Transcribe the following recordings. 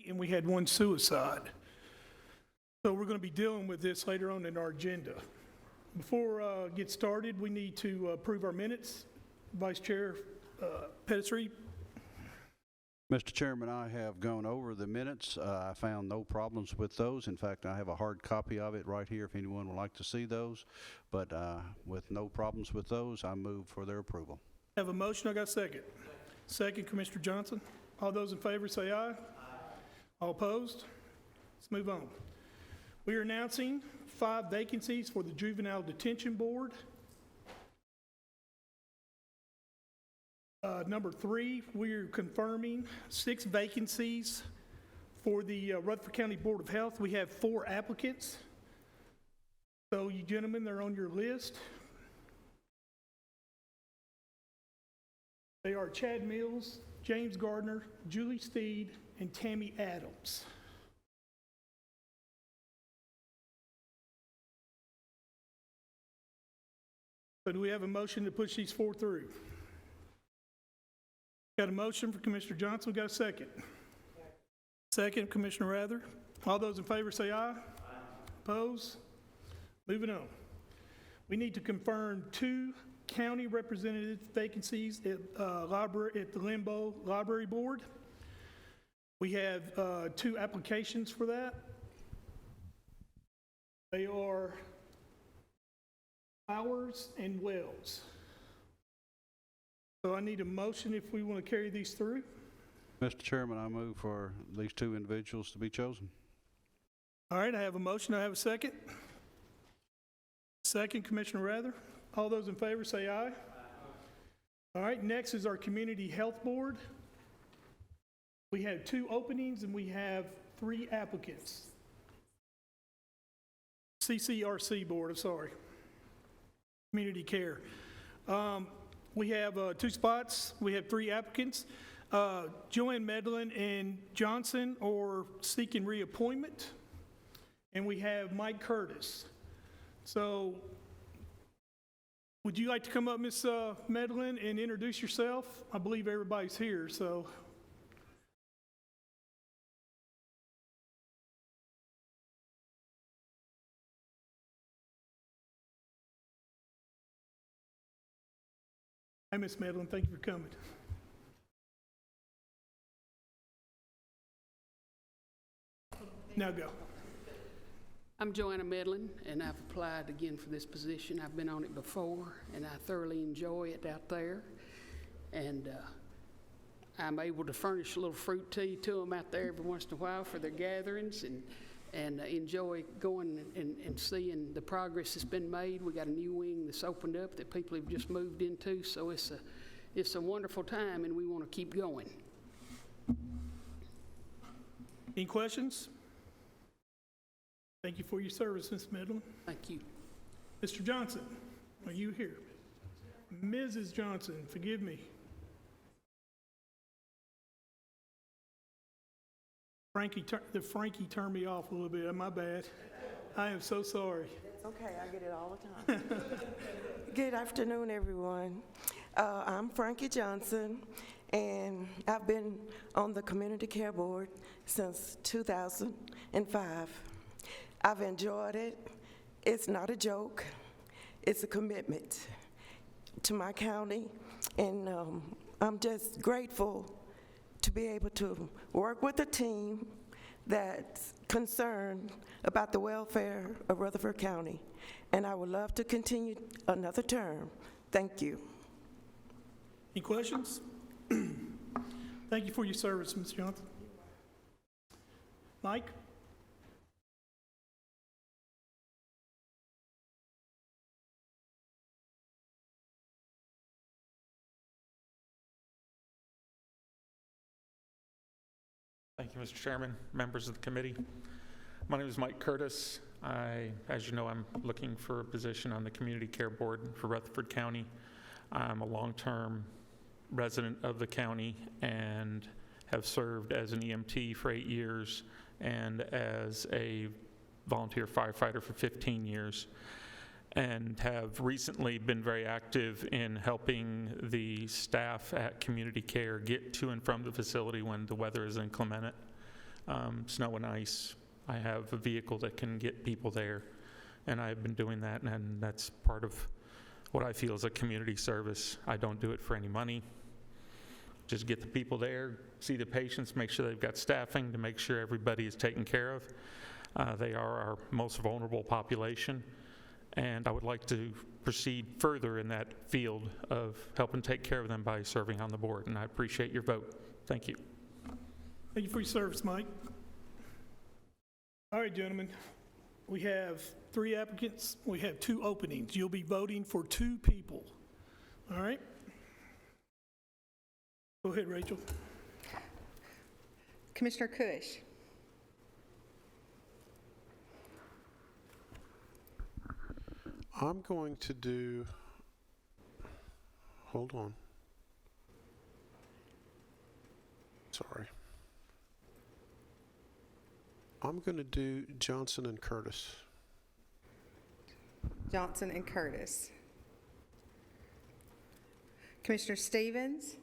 and we had 1 suicide. So we're going to be dealing with this later on in our agenda. Before get started, we need to approve our minutes. Vice Chair Pettus. Mr. Chairman, I have gone over the minutes. I found no problems with those. In fact, I have a hard copy of it right here if anyone would like to see those. But with no problems with those, I move for their approval. Have a motion. I got a second. Second, Commissioner Johnson. All those in favor say aye. Aye. All opposed? Let's move on. We are announcing 5 vacancies for the Juvenile Detention Board. Number 3, we're confirming 6 vacancies for the Rutherford County Board of Health. We have 4 applicants. So you gentlemen, they're on your list. They are Chad Mills, James Gardner, Julie Steed, and Tammy Adams. So do we have a motion to push these 4 through? Got a motion for Commissioner Johnson. We got a second. Second, Commissioner Rather. All those in favor say aye. Aye. Oppose? Moving on. We need to confirm 2 county representative vacancies at the Linebaugh Library Board. We have 2 applications for that. They are Powers and Wells. So I need a motion if we want to carry these through. Mr. Chairman, I move for these 2 individuals to be chosen. All right, I have a motion. I have a second. Second, Commissioner Rather. All those in favor say aye. Aye. All right, next is our Community Health Board. We have 2 openings and we have 3 applicants. CCRC Board, I'm sorry. Community Care. We have 2 spots. We have 3 applicants. Joanne Medlin and Johnson are seeking reappointment. And we have Mike Curtis. So would you like to come up, Ms. Medlin, and introduce yourself? I believe everybody's here, so. Hi, Ms. Medlin. Thank you for coming. Now go. I'm Joanna Medlin, and I've applied again for this position. I've been on it before, and I thoroughly enjoy it out there. And I'm able to furnish a little fruit tea to them out there every once in a while for their gatherings, and enjoy going and seeing the progress that's been made. We got a new wing that's opened up that people have just moved into, so it's a wonderful time, and we want to keep going. Any questions? Thank you for your service, Ms. Medlin. Thank you. Mr. Johnson, are you here? Mrs. Johnson, forgive me. Frankie turned me off a little bit. My bad. I am so sorry. It's okay. I get it all the time. Good afternoon, everyone. I'm Frankie Johnson, and I've been on the Community Care Board since 2005. I've enjoyed it. It's not a joke. It's a commitment to my county, and I'm just grateful to be able to work with a team that's concerned about the welfare of Rutherford County, and I would love to continue another term. Thank you. Any questions? Thank you for your service, Ms. Johnson. Mike? Thank you, Mr. Chairman, members of the committee. My name is Mike Curtis. As you know, I'm looking for a position on the Community Care Board for Rutherford County. I'm a long-term resident of the county and have served as an EMT for 8 years and as a volunteer firefighter for 15 years, and have recently been very active in helping the staff at Community Care get to and from the facility when the weather is inclement. snow and ice. I have a vehicle that can get people there, and I've been doing that, and that's part of what I feel is a community service. I don't do it for any money. Just get the people there, see the patients, make sure they've got staffing to make sure everybody is taken care of. They are our most vulnerable population, and I would like to proceed further in that field of helping take care of them by serving on the board, and I appreciate your vote. Thank you. Thank you for your service, Mike. All right, gentlemen, we have 3 applicants. We have 2 openings. You'll be voting for 2 people. All right? Go ahead, Rachel. Commissioner Cush. I'm going to do, hold on. Sorry. I'm going to do Johnson and Curtis. Johnson and Curtis. Commissioner Stevens.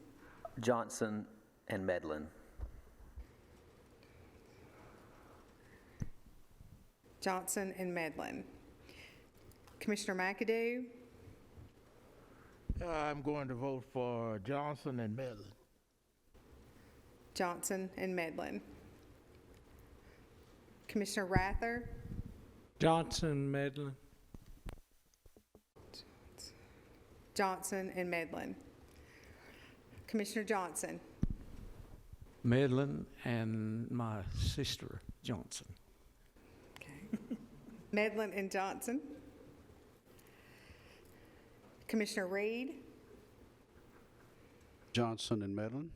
Johnson and Medlin. Johnson and Medlin. Commissioner McAdoo. I'm going to vote for Johnson and Medlin. Johnson and Medlin. Commissioner Rather. Johnson, Medlin. Johnson and Medlin. Commissioner Johnson. Medlin and my sister, Johnson. Okay. Medlin and Johnson. Commissioner Reed. Johnson and Medlin.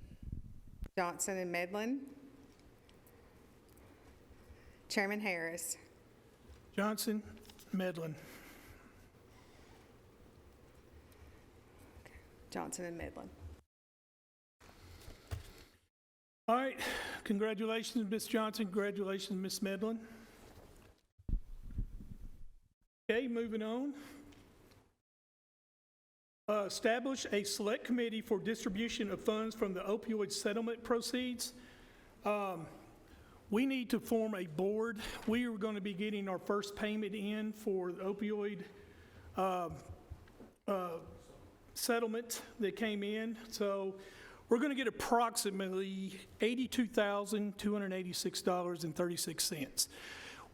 Johnson and Medlin. Chairman Harris. Johnson, Medlin. Johnson and Medlin. All right, congratulations, Ms. Johnson. Congratulations, Ms. Medlin. Okay, moving on. Establish a select committee for distribution of funds from the opioid settlement proceeds. We need to form a board. We are going to be getting our first payment in for the opioid settlement that came in. So we're going to get approximately $82,286.36.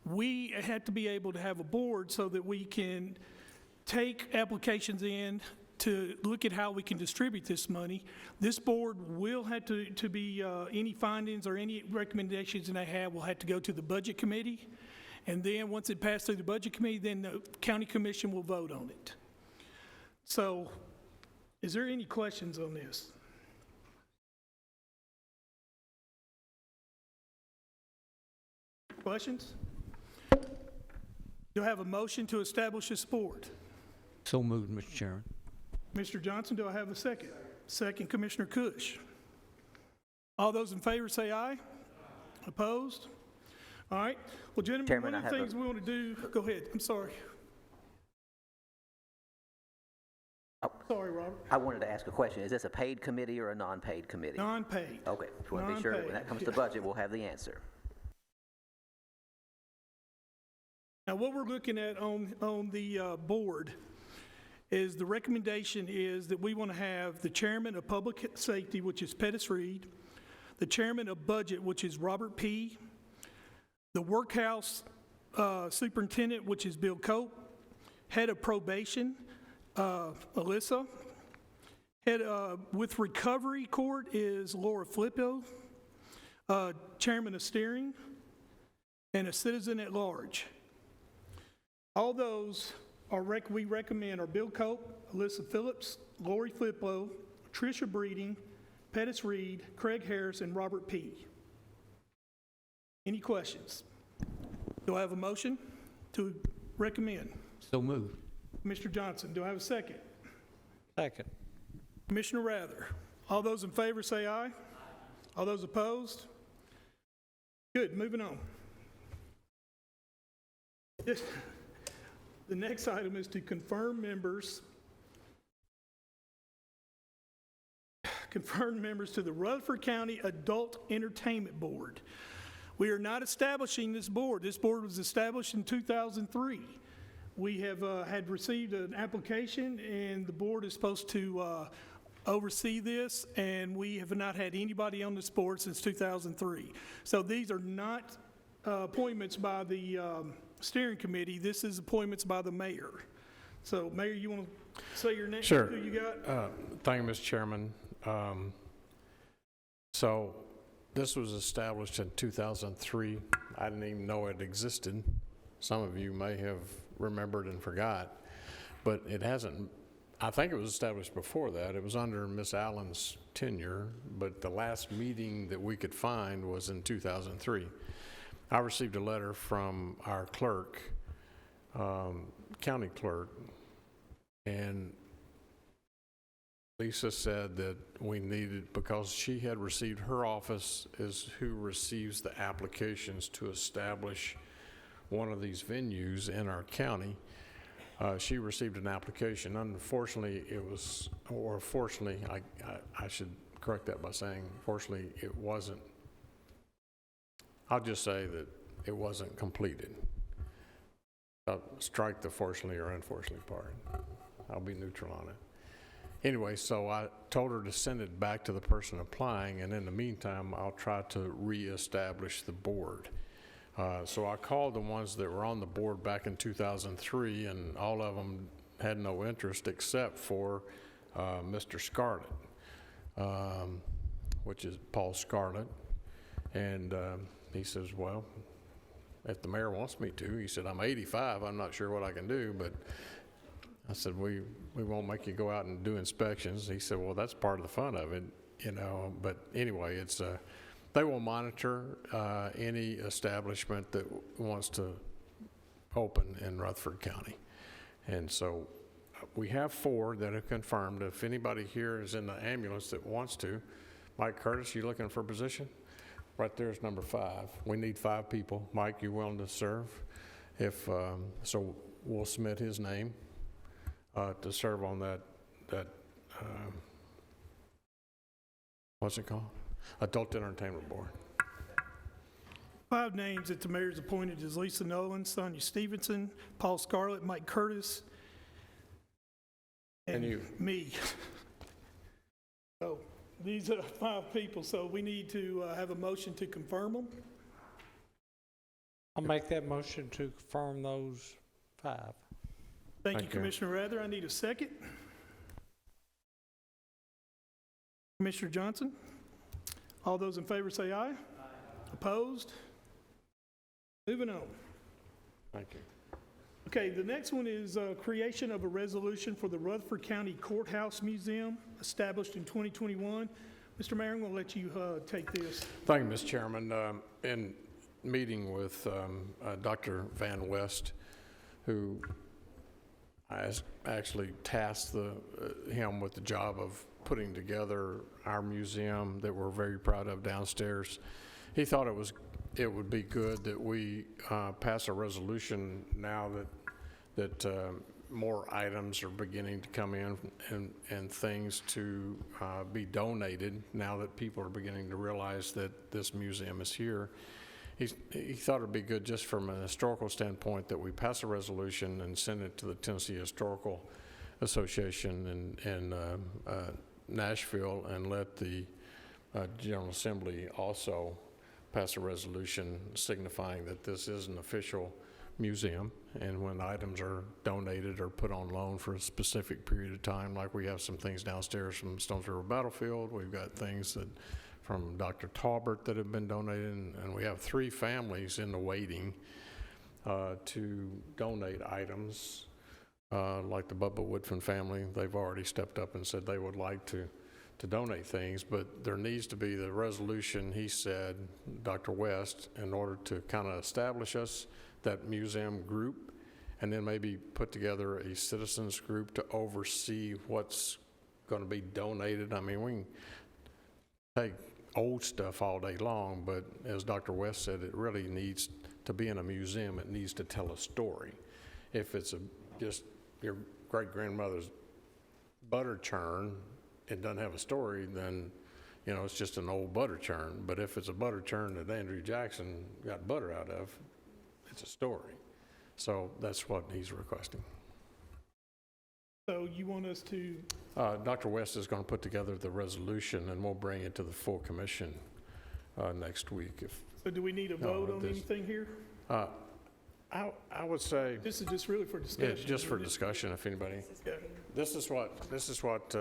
We have to be able to have a board so that we can take applications in to look at how we can distribute this money. This board will have to be, any findings or any recommendations that they have will have to go to the budget committee. And then once it passes through the budget committee, then the county commission will vote on it. So is there any questions on this? Questions? Do I have a motion to establish this board? So moved, Mr. Chairman. Mr. Johnson, do I have a second? Second, Commissioner Cush. All those in favor say aye. Opposed? All right. Well, gentlemen, Chairman, one of the things we want to do, go ahead, I'm sorry. Sorry, Robert. I wanted to ask a question. Is this a paid committee or a non-paid committee? Non-paid. Okay, just want to be sure when that comes to budget, we'll have the answer. Now, what we're looking at on the board is the recommendation is that we want to have the chairman of public safety, which is Pettus Reed, the chairman of budget, which is Robert Peay, the workhouse superintendent, which is Bill Cope, head of probation, Alissa, head with recovery court is Laura Flippo, chairman of steering, and a citizen at large. All those we recommend are Bill Cope, Alissa Phillips, Lori Flippo, Tricia Breeding, Pettus Reed, Craig Harris, and Robert Peay. Any questions? Do I have a motion to recommend? So moved. Mr. Johnson, do I have a second? Second. Commissioner Rather. All those in favor say aye. All those opposed? Good, moving on. The next item is to confirm members to the Rutherford County Adult Entertainment Board. We are not establishing this board. This board was established in 2003. We have had received an application, and the board is supposed to oversee this, and we have not had anybody on this board since 2003. So these are not appointments by the steering committee. This is appointments by the mayor. So, Mayor, you want to say your name? Sure. Who you got? Thank you, Mr. Chairman. So this was established in 2003. I didn't even know it existed. Some of you may have remembered and forgot, but it hasn't. I think it was established before that. It was under Miss Allen's tenure, but the last meeting that we could find was in 2003. I received a letter from our clerk, county clerk, and Lisa said that we needed, because she had received, her office is who receives the applications to establish one of these venues in our county. She received an application. Unfortunately, it was, or fortunately, I should correct that by saying, fortunately, it wasn't. I'll just say that it wasn't completed. Strike the fortunately or unfortunately part. I'll be neutral on it. Anyway, so I told her to send it back to the person applying, and in the meantime, I'll try to reestablish the board. So I called the ones that were on the board back in 2003, and all of them had no interest except for Mr. Scarlett, which is Paul Scarlett. And he says, well, if the mayor wants me to, he said, I'm 85, I'm not sure what I can do, but I said, we won't make you go out and do inspections. He said, well, that's part of the fun of it, you know. But anyway, it's they will monitor any establishment that wants to open in Rutherford County. And so we have 4 that have confirmed. If anybody here is in the ambulance that wants to, Mike Curtis, you looking for a position? Right there is number 5. We need 5 people. Mike, you willing to serve? If so, we'll submit his name to serve on that what's it called? Adult Entertainment Board. 5 names that the mayor's appointed is Lisa Nolan, Sonya Stephenson, Paul Scarlett, Mike Curtis, and you. Me. So these are 5 people, so we need to have a motion to confirm them. I'll make that motion to confirm those 5. Thank you, Commissioner Rather. I need a second. Commissioner Johnson? All those in favor say aye. Aye. Opposed? Moving on. Thank you. Okay, the next one is creation of a resolution for the Rutherford County Courthouse Museum, established in 2021. Mr. Mayor, I'm going to let you take this. Thank you, Mr. Chairman. In meeting with Dr. Van West, who I actually tasked him with the job of putting together our museum that we're very proud of downstairs. He thought it would be good that we pass a resolution now that more items are beginning to come in and things to be donated now that people are beginning to realize that this museum is here. He thought it'd be good just from an historical standpoint that we pass a resolution and send it to the Tennessee Historical Association in Nashville, and let the General Assembly also pass a resolution signifying that this is an official museum, and when items are donated or put on loan for a specific period of time, like we have some things downstairs from Stones River Battlefield, we've got things that from Dr. Taubert that have been donated, and we have 3 families in the waiting to donate items, like the Bubba Woodfin family. They've already stepped up and said they would like to donate things, but there needs to be the resolution, he said, Dr. West, in order to kind of establish us, that museum group, and then maybe put together a citizens group to oversee what's going to be donated. I mean, we can take old stuff all day long, but as Dr. West said, it really needs to be in a museum. It needs to tell a story. If it's just your great-grandmother's butter churn, it doesn't have a story, then you know, it's just an old butter churn. But if it's a butter churn that Andrew Jackson got butter out of, it's a story. So that's what he's requesting. So you want us to, Dr. West is going to put together the resolution, and we'll bring it to the full commission next week. so do we need a vote on anything here? I would say, This is just really for discussion. yeah, just for isn't it? discussion, if anybody. Okay. This is what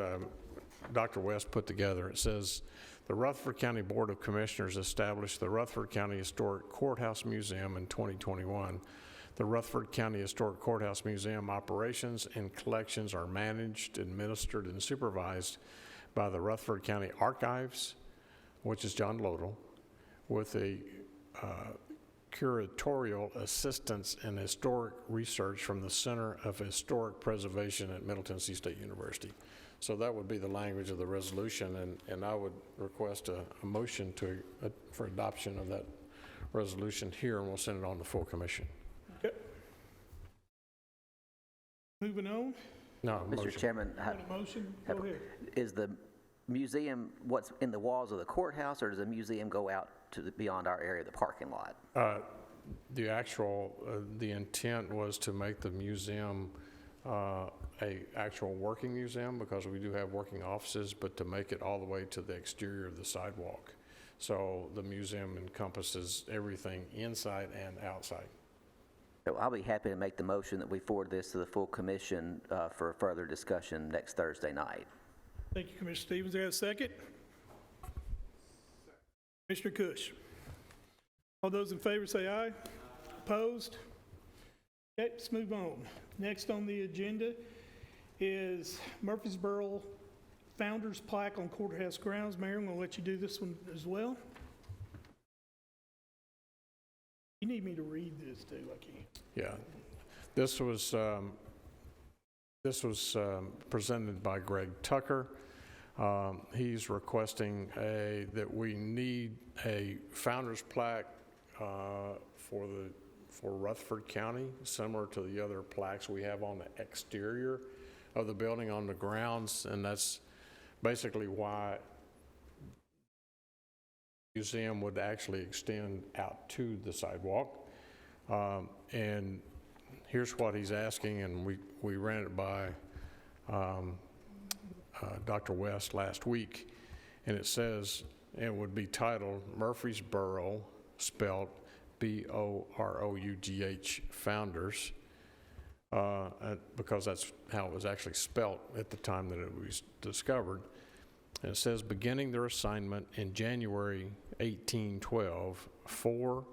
Dr. West put together. It says, the Rutherford County Board of Commissioners established the Rutherford County Historic Courthouse Museum in 2021. The Rutherford County Historic Courthouse Museum operations and collections are managed, administered, and supervised by the Rutherford County Archives, which is John Lodell, with a curatorial assistance in historic research from the Center of Historic Preservation at Middle Tennessee State University. So that would be the language of the resolution, and I would request a motion for adoption of that resolution here, and we'll send it on to full commission. Okay. Moving on. No, Mr. motion. Chairman, Got a motion? Go ahead. is the museum what's in the walls of the courthouse, or does the museum go out to beyond our area, the parking lot? The actual, the intent was to make the museum a actual working museum, because we do have working offices, but to make it all the way to the exterior of the sidewalk. So the museum encompasses everything inside and outside. So I'll be happy to make the motion that we forward this to the full commission for further discussion next Thursday night. Thank you, Commissioner Stevens. There a second? Commissioner Cush. All those in favor say aye. Opposed? Okay, let's move on. Next on the agenda is Murfreesboro Founders Plaque on Courthouse grounds. Mayor, I'm going to let you do this one as well. You need me to read this too, I can't. Yeah, this was presented by Greg Tucker. He's requesting that we need a founder's plaque for Rutherford County, similar to the other plaques we have on the exterior of the building on the grounds, and that's basically why the museum would actually extend out to the sidewalk. And here's what he's asking, and we ran it by Dr. West last week, and it says it would be titled Murfreesboro, spelled B-O-R-O-U-G-H, Founders, because that's how it was actually spelt at the time that it was discovered. And it says, beginning their assignment in January 1812, 4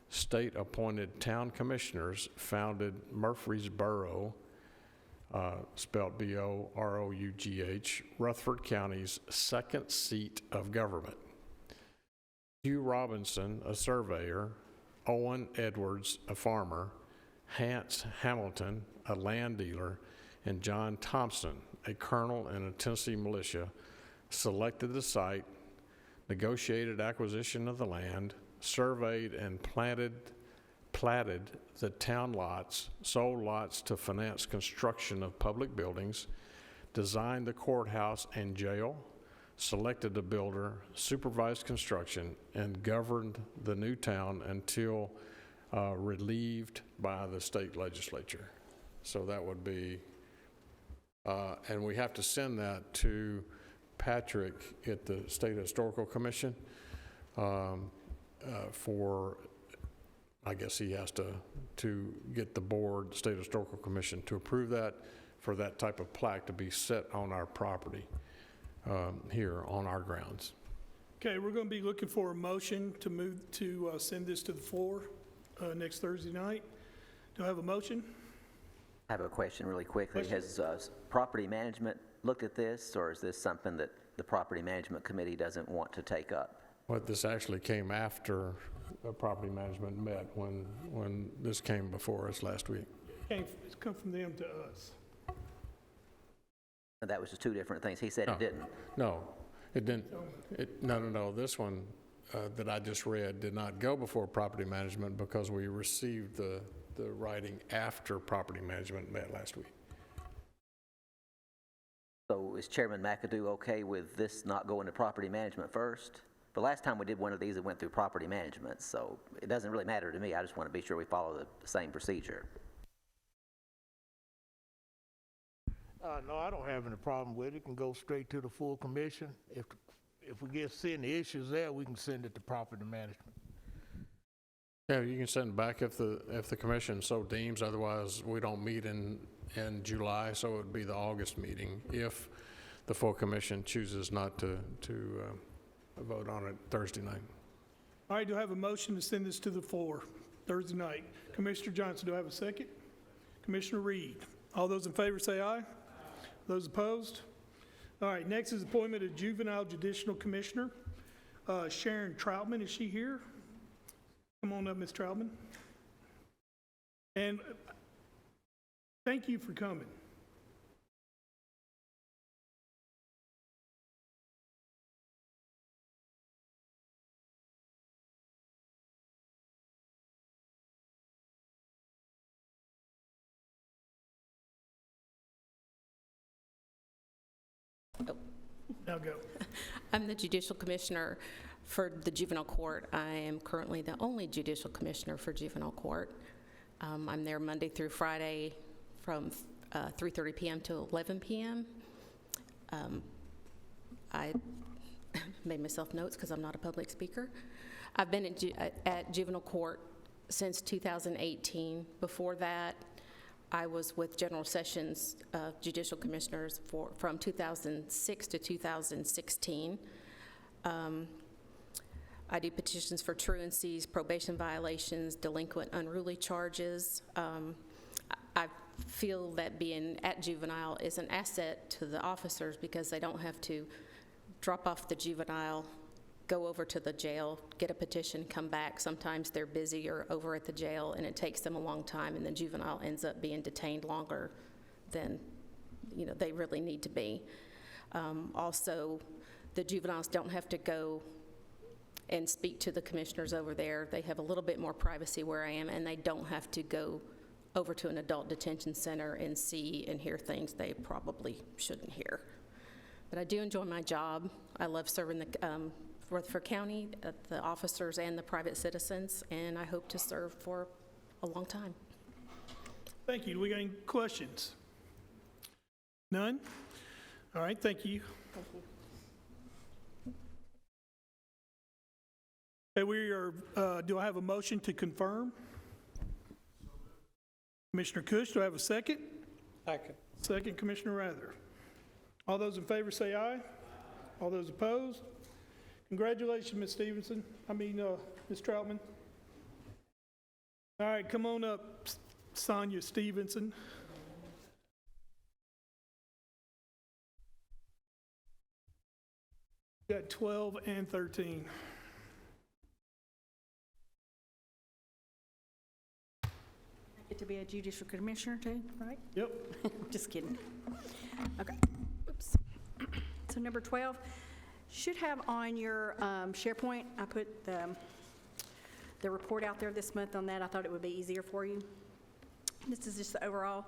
state-appointed town commissioners founded Murfreesboro, spelled B-O-R-O-U-G-H, Rutherford County's second seat of government. Hugh Robinson, a surveyor, Owen Edwards, a farmer, Hance Hamilton, a land dealer, and John Thompson, a colonel in a Tennessee militia, selected the site, negotiated acquisition of the land, surveyed and platted the town lots, sold lots to finance construction of public buildings, designed the courthouse and jail, selected a builder, supervised construction, and governed the new town until relieved by the state legislature. So that would be, and we have to send that to Patrick at the State Historical Commission for, I guess he has to get the board, State Historical Commission, to approve that for that type of plaque to be set on our property here on our grounds. Okay, we're going to be looking for a motion to move to send this to the floor next Thursday night. Do I have a motion? I have a question really quickly. Question. Has property management looked at this, or is this something that the property management committee doesn't want to take up? But this actually came after property management met when this came before us last week. It's come from them to us. And that was just two different things. He said it didn't. No, it didn't. No. This one that I just read did not go before property management because we received the writing after property management met last week. So is Chairman McAdoo okay with this not going to property management first? The last time we did one of these, it went through property management, so it doesn't really matter to me. I just want to be sure we follow the same procedure. No, I don't have any problem with it. It can go straight to the full commission. If we get seeing the issues there, we can send it to property management. Yeah, you can send it back if the commission so deems. Otherwise, we don't meet in July, so it would be the August meeting if the full commission chooses not to vote on it Thursday night. All right, do I have a motion to send this to the floor Thursday night? Commissioner Johnson, do I have a second? Commissioner Reed. All those in favor say aye. Those opposed? All right, next is appointment of Juvenile Judicial Commissioner. Sharon Troutman, is she here? Come on up, Ms. Troutman. And thank you for coming. Now go. I'm the Judicial Commissioner for the Juvenile Court. I am currently the only Judicial Commissioner for Juvenile Court. I'm there Monday through Friday from 3:30 p.m. to 11 p.m. I made myself notes because I'm not a public speaker. I've been at Juvenile Court since 2018. Before that, I was with General Sessions Judicial Commissioners from 2006 to 2016. I do petitions for truancies, probation violations, delinquent unruly charges. I feel that being at Juvenile is an asset to the officers because they don't have to drop off the juvenile, go over to the jail, get a petition, come back. Sometimes they're busy or over at the jail and it takes them a long time, and the juvenile ends up being detained longer than they really need to be. Also, the juveniles don't have to go and speak to the commissioners over there. They have a little bit more privacy where I am, and they don't have to go over to an adult detention center and see and hear things they probably shouldn't hear. But I do enjoy my job. I love serving the Rutherford County, the officers and the private citizens, and I hope to serve for a long time. Thank you. Do we got any questions? None? All right, thank you. Thank you. Okay, do I have a motion to confirm? Commissioner Cush, do I have a second? Second. Second, Commissioner Rather. All those in favor say aye. All those opposed? Congratulations, Ms. Stephenson. Ms. Troutman. All right, come on up, Sonya Stephenson. You got 12 and 13. Get to be a judicial commissioner too, right? Yep. Just kidding. Okay. Oops. So number 12 should have on your SharePoint. I put the report out there this month on that. I thought it would be easier for you. This is just the overall.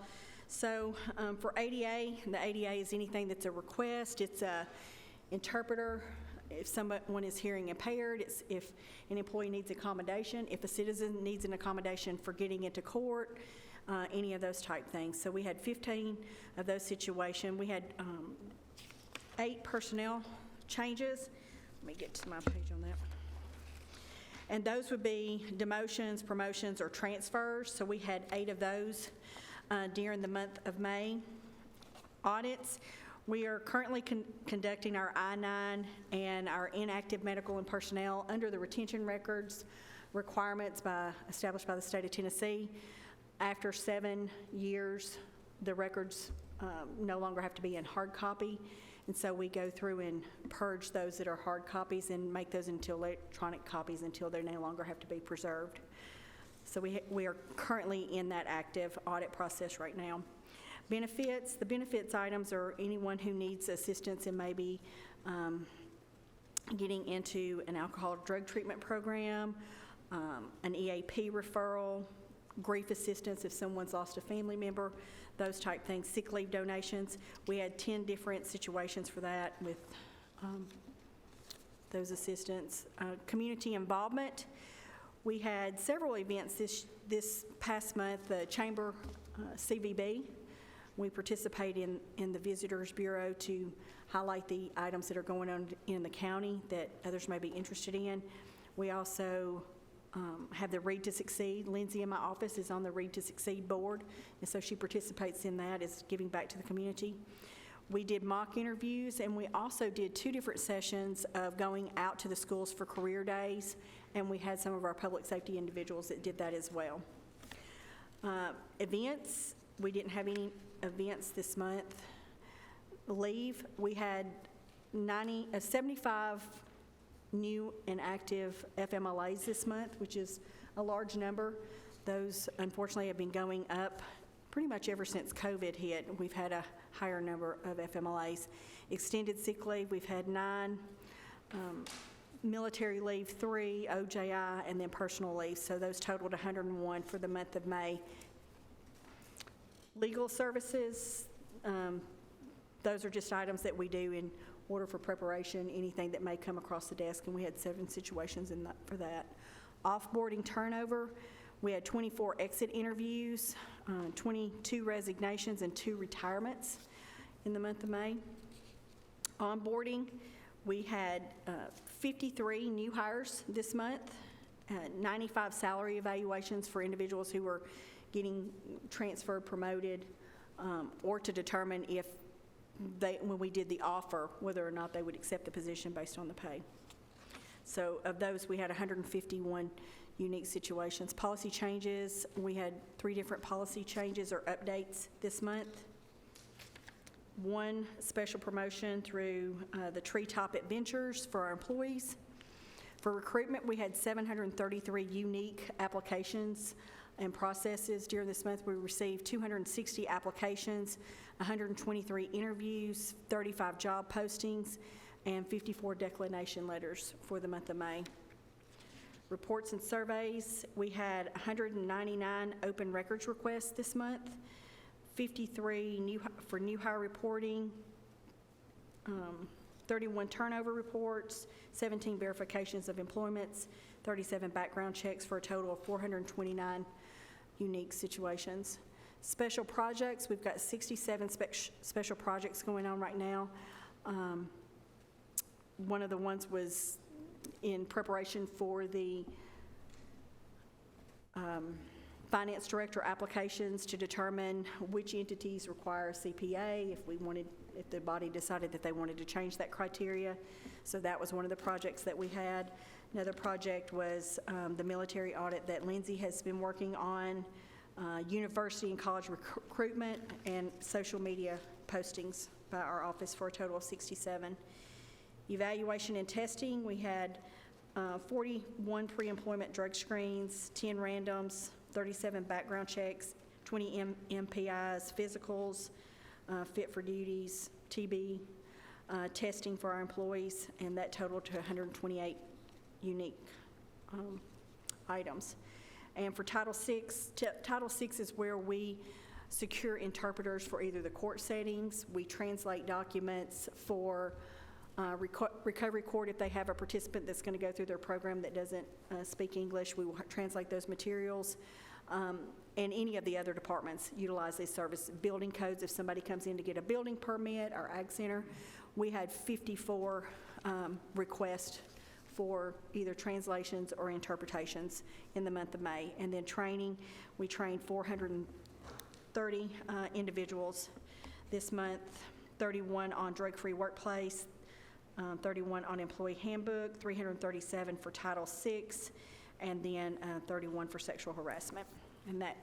So for ADA, the ADA is anything that's a request. It's a interpreter. If someone is hearing impaired, it's if an employee needs accommodation, if a citizen needs an accommodation for getting into court, any of those type things. So we had 15 of those situations. We had 8 personnel changes. Let me get to my page on that. And those would be demotions, promotions, or transfers. So we had 8 of those during the month of May. Audits. We are currently conducting our I-9 and our inactive medical and personnel under the retention records requirements established by the state of Tennessee. After 7 years, the records no longer have to be in hard copy, and so we go through and purge those that are hard copies and make those into electronic copies until they no longer have to be preserved. So we are currently in that active audit process right now. Benefits, the benefits items are anyone who needs assistance in maybe getting into an alcohol drug treatment program, an EAP referral, grief assistance if someone's lost a family member, those type things, sick leave donations. We had 10 different situations for that with those assistants. Community involvement, we had several events this past month. The Chamber CVB, we participate in the Visitors Bureau to highlight the items that are going on in the county that others may be interested in. We also have the Read to Succeed. Lindsay in my office is on the Read to Succeed board, and so she participates in that as giving back to the community. We did mock interviews, and we also did 2 different sessions of going out to the schools for career days, and we had some of our public safety individuals that did that as well. Events, we didn't have any events this month. Leave, we had 75 new and active FMLAs this month, which is a large number. Those, unfortunately, have been going up pretty much ever since COVID hit. We've had a higher number of FMLAs. Extended sick leave, we've had 9. Military leave, 3, OJI, and then personal leave. So those totaled 101 for the month of May. Legal services, those are just items that we do in order for preparation, anything that may come across the desk, and we had 7 situations for that. Offboarding turnover, we had 24 exit interviews, 22 resignations, and 2 retirements in the month of May. Onboarding, we had 53 new hires this month, 95 salary evaluations for individuals who were getting transferred, promoted, or to determine if when we did the offer, whether or not they would accept the position based on the pay. So of those, we had 151 unique situations. Policy changes, we had 3 different policy changes or updates this month. 1 special promotion through the Treetop Adventures for our employees. For recruitment, we had 733 unique applications and processes. During this month, we received 260 applications, 123 interviews, 35 job postings, and 54 declination letters for the month of May. Reports and surveys, we had 199 open records requests this month, 53 for new hire reporting, 31 turnover reports, 17 verifications of employments, 37 background checks for a total of 429 unique situations. Special projects, we've got 67 special projects going on right now. One of the ones was in preparation for the finance director applications to determine which entities require CPA, if the body decided that they wanted to change that criteria. So that was one of the projects that we had. Another project was the military audit that Lindsay has been working on, university and college recruitment, and social media postings by our office for a total of 67. Evaluation and testing, we had 41 pre-employment drug screens, 10 randoms, 37 background checks, 20 MPIs, physicals, fit for duties, TB, testing for our employees, and that totaled to 128 unique items. And for Title VI, Title VI is where we secure interpreters for either the court settings, we translate documents for recovery court if they have a participant that's going to go through their program that doesn't speak English, we will translate those materials. And any of the other departments utilize this service. Building codes, if somebody comes in to get a building permit, our Ag Center, we had 54 requests for either translations or interpretations in the month of May. And then training, we trained 430 individuals this month, 31 on drug-free workplace, 31 on employee handbook, 337 for Title VI, and then 31 for sexual harassment. And that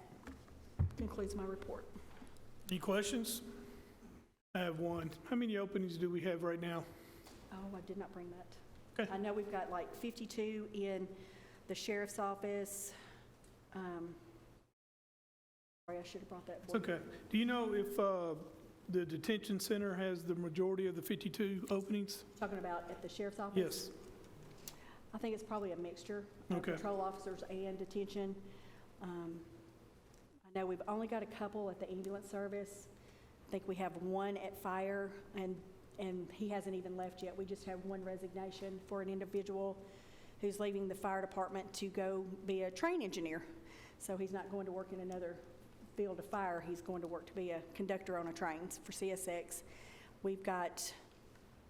concludes my report. Any questions? I have one. How many openings do we have right now? Oh, I did not bring that. Okay. I know we've got like 52 in the sheriff's office. Sorry, I should have brought that It's forward. okay. Do you know if the detention center has the majority of the 52 openings? Talking about at the sheriff's office? Yes. I think it's probably a mixture of Okay. patrol officers and detention. I know we've only got a couple at the ambulance service. I think we have one at fire, and he hasn't even left yet. We just have one resignation for an individual who's leaving the fire department to go be a train engineer. So he's not going to work in another field of fire. He's going to work to be a conductor on a train for CSX. We've got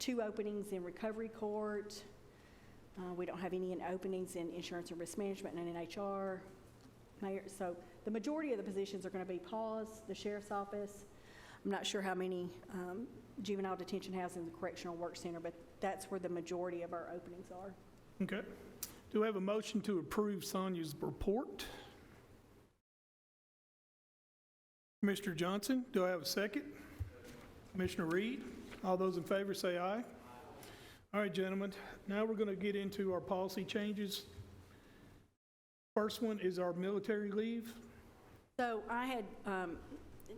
2 openings in recovery court. We don't have any openings in insurance and risk management and in HR. Mayor, so the majority of the positions are going to be paused. The sheriff's office, I'm not sure how many juvenile detention housing in the correctional work center, but that's where the majority of our openings are. Okay. Do we have a motion to approve Sonia's report? Commissioner Johnson, do I have a second? Commissioner Reed, all those in favor say aye. All right, gentlemen, now we're going to get into our policy changes. First one is our military leave. So I had,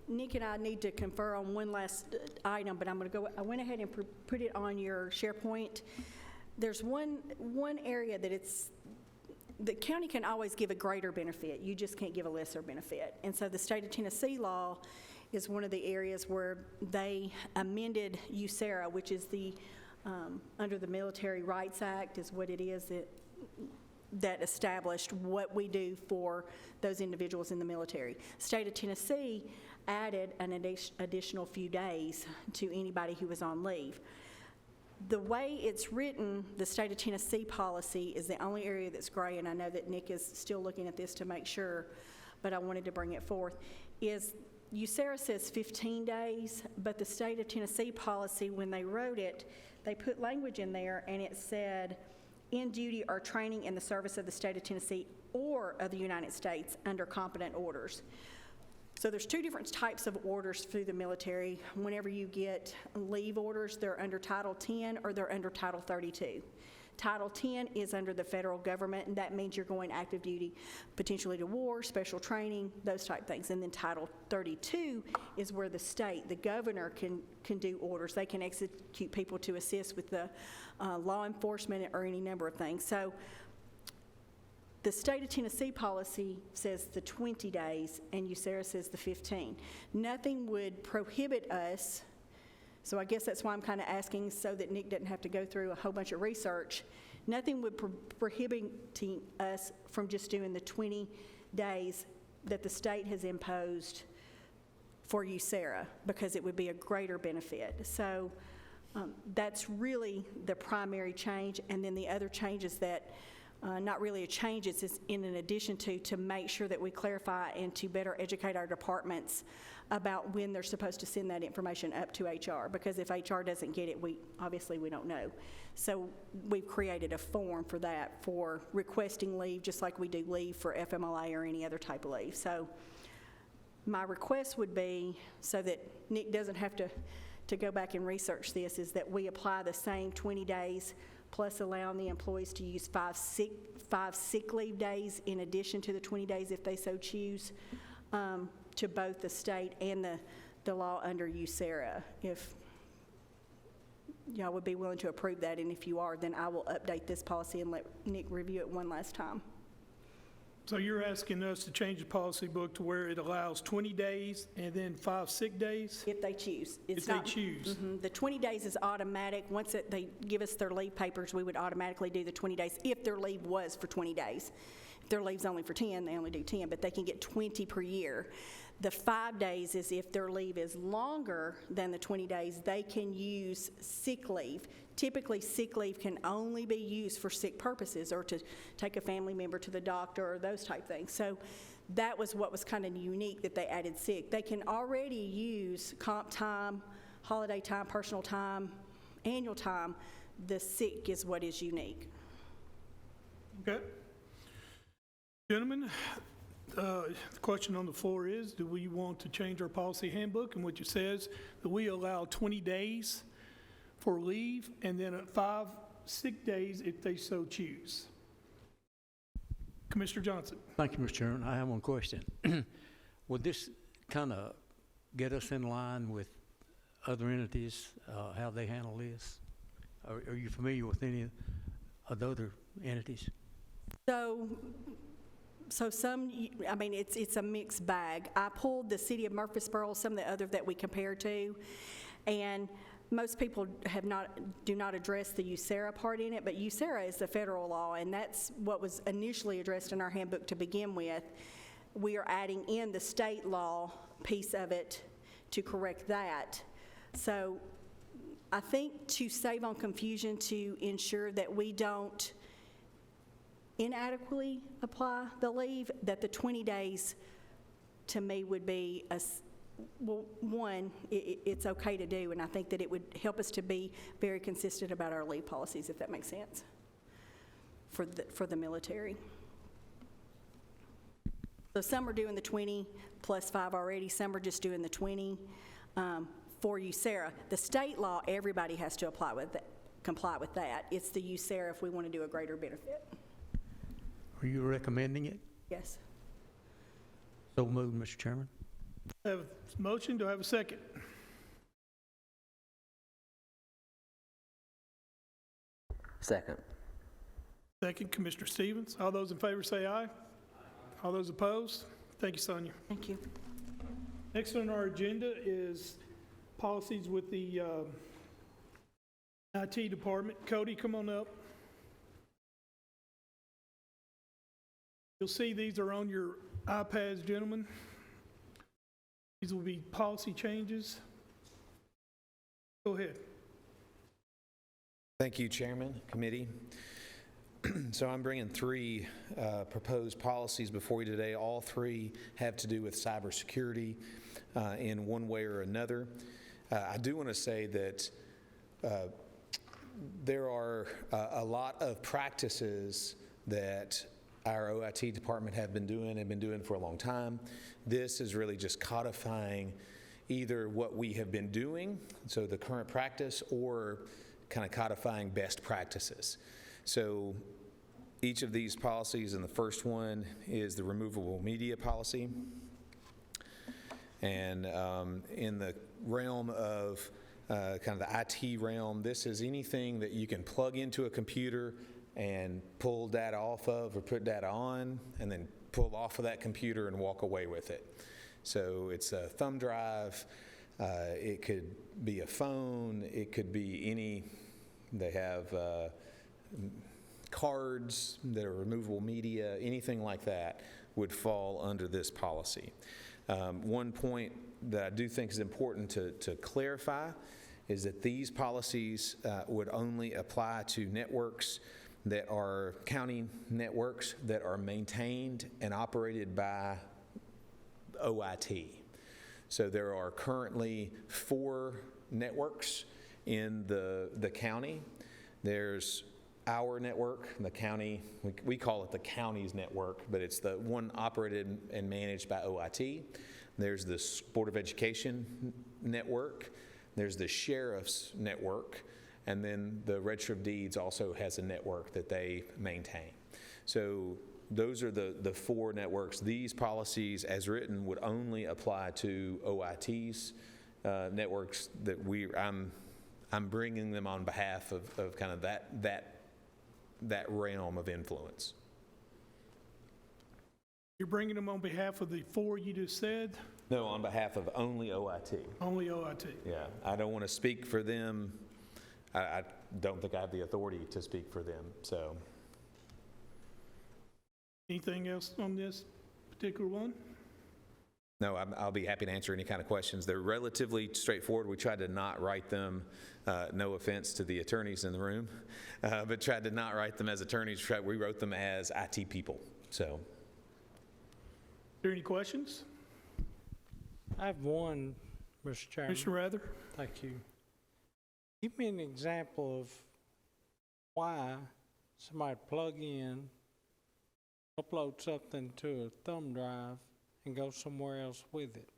Nick and I need to confer on one last item, but I went ahead and put it on your SharePoint. There's one area that the county can always give a greater benefit. You just can't give a lesser benefit. And so the state of Tennessee law is one of the areas where they amended USERRA, which is the, under the Military Rights Act is what it is that established what we do for those individuals in the military. State of Tennessee added an additional few days to anybody who was on leave. The way it's written, the state of Tennessee policy is the only area that's gray, and I know that Nick is still looking at this to make sure, but I wanted to bring it forth, is USERRA says 15 days, but the state of Tennessee policy, when they wrote it, they put language in there, and it said, in duty or training in the service of the state of Tennessee or of the United States under competent orders. So there's 2 different types of orders through the military. Whenever you get leave orders, they're under Title 10 or they're under Title 32. Title 10 is under the federal government, and that means you're going active duty, potentially to war, special training, those type things. And then Title 32 is where the state, the governor can do orders. They can execute people to assist with the law enforcement or any number of things. So the state of Tennessee policy says the 20 days, and USERRA says the 15. Nothing would prohibit us, so I guess that's why I'm kind of asking so that Nick doesn't have to go through a whole bunch of research. Nothing would prohibit us from just doing the 20 days that the state has imposed for USERRA, because it would be a greater benefit. So that's really the primary change, and then the other change is that not really a change, it's in addition to make sure that we clarify and to better educate our departments about when they're supposed to send that information up to HR, because if HR doesn't get it, obviously we don't know. So we've created a form for that, for requesting leave, just like we do leave for FMLA or any other type of leave. So my request would be, so that Nick doesn't have to go back and research this, is that we apply the same 20 days plus allowing the employees to use 5 sick leave days in addition to the 20 days if they so choose, to both the state and the law under USERRA. If y'all would be willing to approve that, and if you are, then I will update this policy and let Nick review it one last time. So you're asking us to change the policy book to where it allows 20 days and then 5 sick days? If they choose. If they choose. The 20 days is automatic. Once they give us their leave papers, we would automatically do the 20 days if their leave was for 20 days. If their leave's only for 10, they only do 10, but they can get 20 per year. The 5 days is if their leave is longer than the 20 days, they can use sick leave. Typically, sick leave can only be used for sick purposes or to take a family member to the doctor or those type things. So that was what was kind of unique, that they added sick. They can already use comp time, holiday time, personal time, annual time. The sick is what is unique. Okay. Gentlemen, the question on the floor is, do we want to change our policy handbook in which it says that we allow 20 days for leave and then 5 sick days if they so choose? Commissioner Johnson. Thank you, Mr. Chairman. I have one question. Would this kind of get us in line with other entities, how they handle this? Are you familiar with any of the other entities? So So some, I mean, it's a mixed bag. I pulled the city of Murfreesboro, some of the other that we compare to, and most people do not address the USERRA part in it, but USERRA is the federal law, and that's what was initially addressed in our handbook to begin with. We are adding in the state law piece of it to correct that. So I think to save on confusion, to ensure that we don't inadequately apply the leave, that the 20 days to me would be well, one, it's okay to do, and I think that it would help us to be very consistent about our leave policies, if that makes sense, for the military. So some are doing the 20 plus 5 already, some are just doing the 20 for USERRA. The state law, everybody has to comply with that. It's the USERRA if we want to do a greater benefit. Are you recommending it? Yes. So moved, Mr. Chairman. I have a motion, do I have a second? Second. Second, Commissioner Stevens. All those in favor say aye. All those opposed? Thank you, Sonia. Thank you. Next on our agenda is policies with the IT department. Cody, come on up. You'll see these are on your iPads, gentlemen. These will be policy changes. Go ahead. Thank you, Chairman, Committee. So I'm bringing 3 proposed policies before you today. All 3 have to do with cybersecurity in one way or another. I do want to say that there are a lot of practices that our OIT department have been doing for a long time. This is really just codifying either what we have been doing, so the current practice, or kind of codifying best practices. So each of these policies, and the first one is the removable media policy. And in the realm of kind of the IT realm, this is anything that you can plug into a computer and pull data off of or put data on, and then pull off of that computer and walk away with it. So it's a thumb drive, it could be a phone, it could be they have cards that are removable media, anything like that would fall under this policy. One point that I do think is important to clarify is that these policies would only apply to networks that are county networks that are maintained and operated by OIT. So there are currently 4 networks in the county. There's our network, the county, we call it the county's network, but it's the one operated and managed by OIT. There's the Board of Education network. There's the Sheriff's network. And then the Register of Deeds also has a network that they maintain. So those are the 4 networks. These policies, as written, would only apply to OIT's networks that I'm bringing them on behalf of kind of that realm of influence. You're bringing them on behalf of the 4 you just said? No, on behalf of only OIT. Only OIT. Yeah, I don't want to speak for them. I don't think I have the authority to speak for them, so. Anything else on this particular one? No, I'll be happy to answer any kind of questions. They're relatively straightforward. We tried to not write them, no offense to the attorneys in the room, but tried to not write them as attorneys. We wrote them as IT people, so. Are there any questions? I have one, Mr. Chairman. Commissioner Rather? Thank you. Give me an example of why somebody plug in, upload something to a thumb drive, and go somewhere else with it.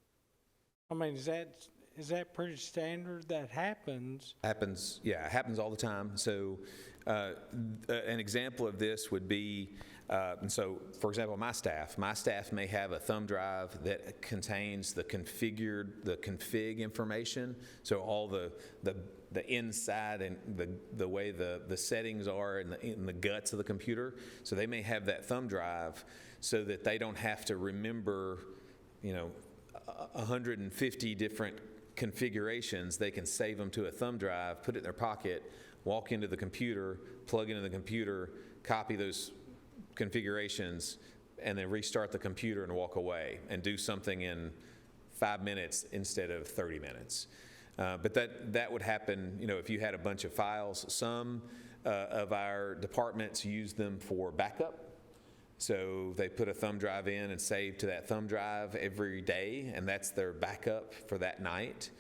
I mean, is that pretty standard? That happens? Happens, yeah, it happens all the time. So an example of this would be, so for example, my staff may have a thumb drive that contains the config information. So all the inside and the way the settings are in the guts of the computer. So they may have that thumb drive so that they don't have to remember, 150 different configurations. They can save them to a thumb drive, put it in their pocket, walk into the computer, plug into the computer, copy those configurations, and then restart the computer and walk away and do something in 5 minutes instead of 30 minutes. But that would happen, if you had a bunch of files. Some of our departments use them for backup. So they put a thumb drive in and save to that thumb drive every day, and that's their backup for that night.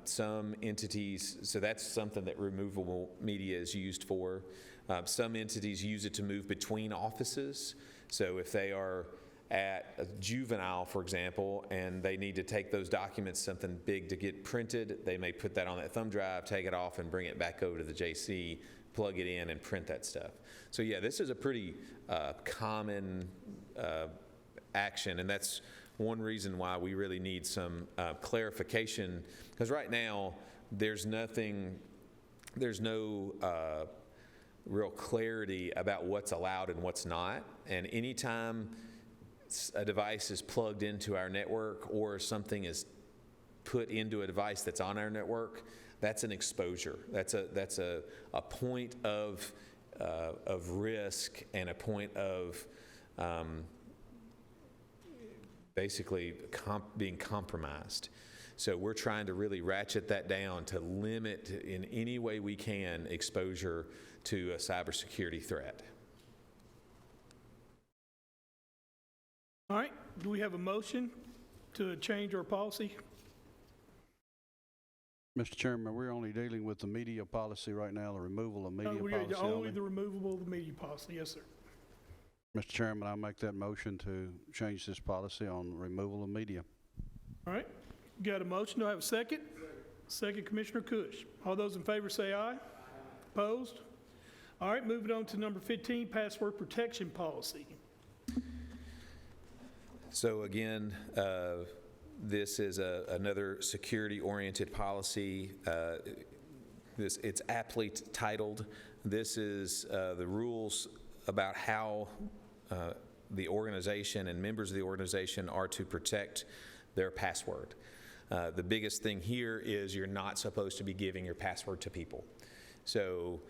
Some entities, so that's something that removable media is used for. Some entities use it to move between offices. So if they are at a Juvenile, for example, and they need to take those documents, something big to get printed, they may put that on that thumb drive, take it off, and bring it back over to the JC, plug it in, and print that stuff. So yeah, this is a pretty common action, and that's one reason why we really need some clarification, because right now there's no real clarity about what's allowed and what's not. And anytime a device is plugged into our network or something is put into a device that's on our network, that's an exposure. That's a point of risk and a point of basically being compromised. So we're trying to really ratchet that down to limit in any way we can exposure to a cybersecurity threat. All right, do we have a motion to change our policy? Mr. Chairman, we're only dealing with the media policy right now, the removal of media policy Only the removable of the media policy, yes, sir. Mr. Chairman, I make that motion to change this policy on removal of media. All right, got a motion, do I have a second? Second, Commissioner Cush. All those in favor say aye. Opposed? All right, moving on to number 15, password protection policy. So again, this is another security-oriented policy. It's aptly titled. This is the rules about how the organization and members of the organization are to protect their password. The biggest thing here is you're not supposed to be giving your password to people. So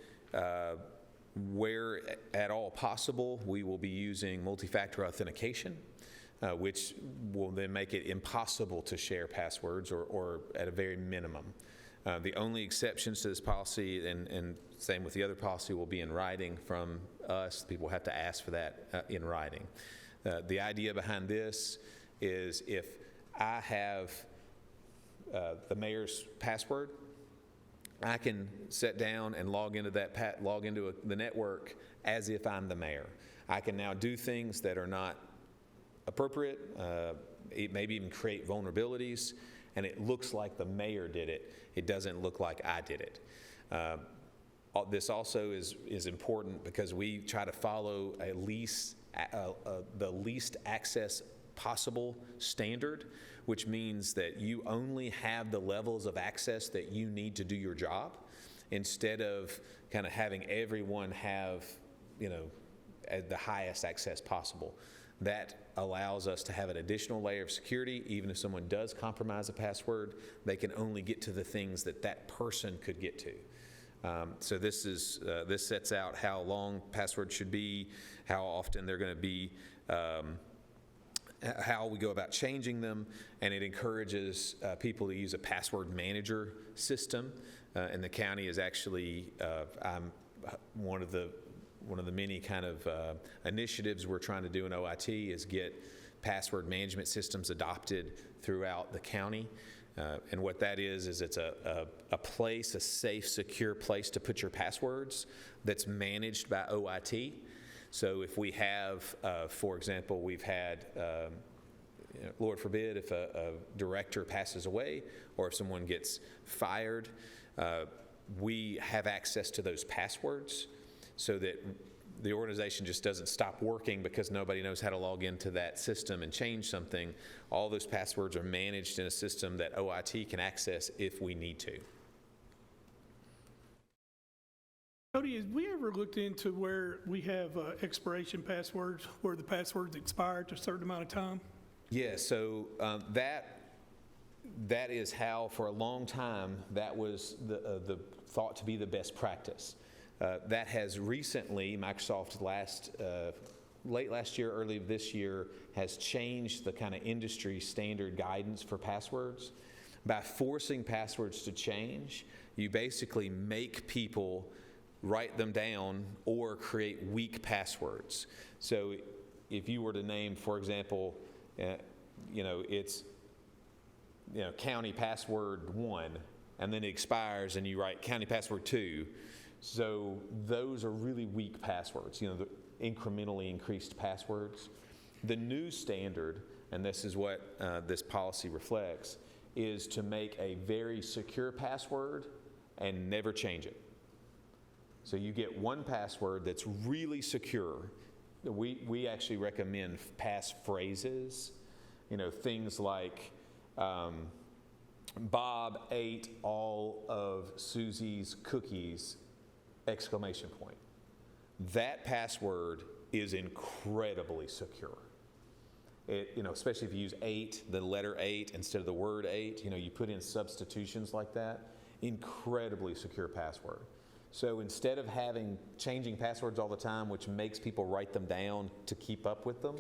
where at all possible, we will be using multi-factor authentication, which will then make it impossible to share passwords or at a very minimum. The only exceptions to this policy, and same with the other policy, will be in writing from us. People have to ask for that in writing. The idea behind this is if I have the mayor's password, I can sit down and log into the network as if I'm the mayor. I can now do things that are not appropriate, maybe even create vulnerabilities, and it looks like the mayor did it. It doesn't look like I did it. This also is important because we try to follow the least access possible standard, which means that you only have the levels of access that you need to do your job, instead of kind of having everyone have, at the highest access possible. That allows us to have an additional layer of security. Even if someone does compromise a password, they can only get to the things that person could get to. So this sets out how long passwords should be, how often they're going to be, how we go about changing them, and it encourages people to use a password manager system. And the county is actually one of the many kind of initiatives we're trying to do in OIT is get password management systems adopted throughout the county. And what that is it's a safe, secure place to put your passwords that's managed by OIT. So if we have, for example, we've had, Lord forbid, if a director passes away or if someone gets fired, we have access to those passwords so that the organization just doesn't stop working because nobody knows how to log into that system and change something. All those passwords are managed in a system that OIT can access if we need to. Cody, have we ever looked into where we have expiration passwords, where the passwords expire to a certain amount of time? Yeah, so that is how, for a long time, that was the thought to be the best practice. That has recently, Microsoft late last year, early this year, has changed the kind of industry standard guidance for passwords. By forcing passwords to change, you basically make people write them down or create weak passwords. So if you were to name, for example, it's county password 1, and then it expires and you write county password 2. So those are really weak passwords, the incrementally increased passwords. The new standard, and this is what this policy reflects, is to make a very secure password and never change it. So you get one password that's really secure. We actually recommend passphrases, things like Bob ate all of Susie's cookies, ! That password is incredibly secure. Especially if you use 8, the letter 8 instead of the word 8, you put in substitutions like that, incredibly secure password. So instead of changing passwords all the time, which makes people write them down to keep up with them,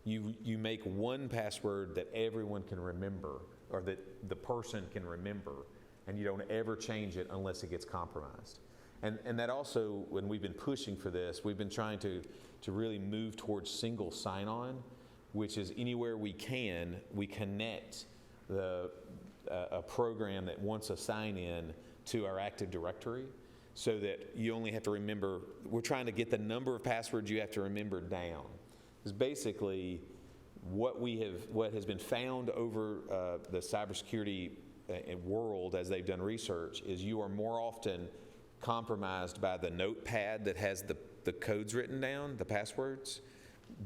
you make one password that everyone can remember, or that the person can remember, and you don't ever change it unless it gets compromised. And that also, when we've been pushing for this, we've been trying to really move towards single sign-on, which is anywhere we can, we connect a program that wants a sign-in to our Active Directory, so that you only have to remember, we're trying to get the number of passwords you have to remember down. Because basically, what has been found over the cybersecurity world as they've done research is you are more often compromised by the notepad that has the codes written down, the passwords.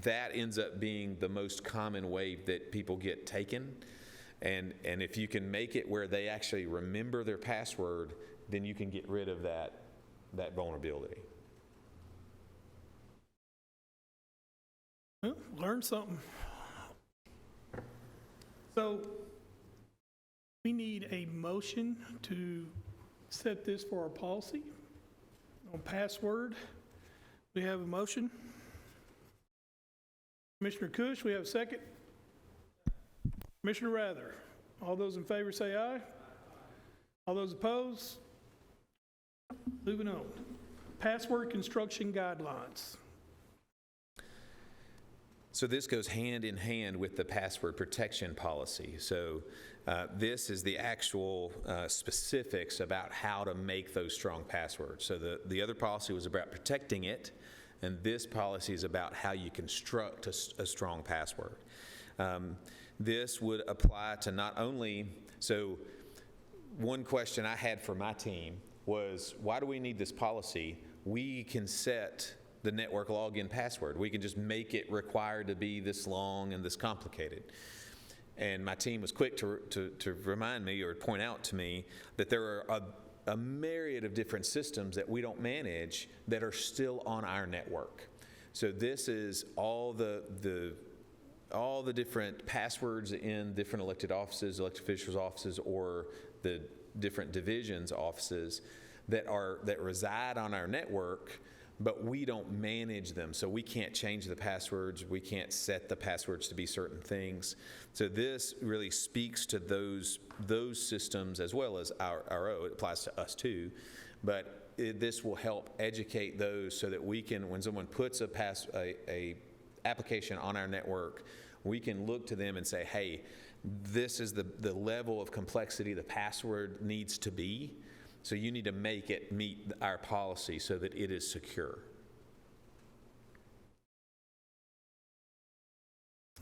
That ends up being the most common way that people get taken. And if you can make it where they actually remember their password, then you can get rid of that vulnerability. Well, learn something. So we need a motion to set this for our policy on password. We have a motion. Commissioner Cush, we have a second. Commissioner Rather. All those in favor say aye. All those opposed? Moving on. Password construction guidelines. So this goes hand in hand with the password protection policy. So this is the actual specifics about how to make those strong passwords. So the other policy was about protecting it, and this policy is about how you construct a strong password. This would apply to not only, so one question I had for my team was, why do we need this policy? We can set the network login password. We can just make it required to be this long and this complicated. And my team was quick to remind me or point out to me that there are a myriad of different systems that we don't manage that are still on our network. So this is all the different passwords in different elected offices, elected officials' offices, or the different divisions' offices that reside on our network, but we don't manage them. So we can't change the passwords. We can't set the passwords to be certain things. So this really speaks to those systems as well as our own. It applies to us too, but this will help educate those so that we can, when someone puts a application on our network, we can look to them and say, hey, this is the level of complexity the password needs to be. So you need to make it meet our policy so that it is secure.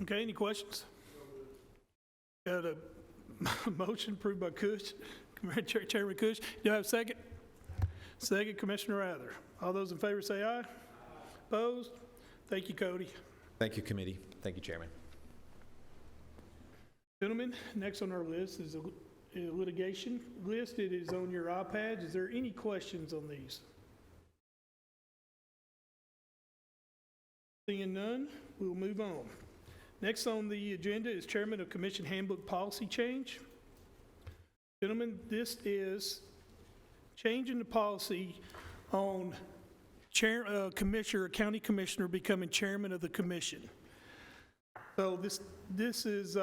Okay, any questions? Got a motion approved by Cush, Chairman Cush. Do I have a second? Second, Commissioner Rather. All those in favor say aye. Opposed? Thank you, Cody. Thank you, committee. Thank you, Chairman. Gentlemen, next on our list is a litigation list. It is on your iPads. Is there any questions on these? Seeing none, we'll move on. Next on the agenda is Chairman of Commission Handbook Policy Change. Gentlemen, this is changing the policy on county commissioner becoming chairman of the commission. So this is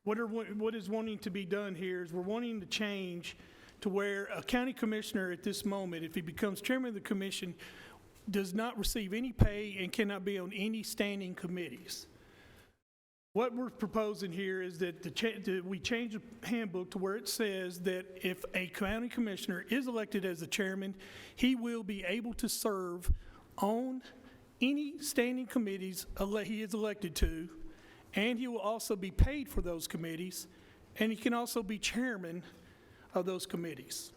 what is wanting to be done here is we're wanting to change to where a county commissioner at this moment, if he becomes chairman of the commission, does not receive any pay and cannot be on any standing committees. What we're proposing here is that we change the handbook to where it says that if a county commissioner is elected as the chairman, he will be able to serve on any standing committees he is elected to, and he will also be paid for those committees, and he can also be chairman of those committees.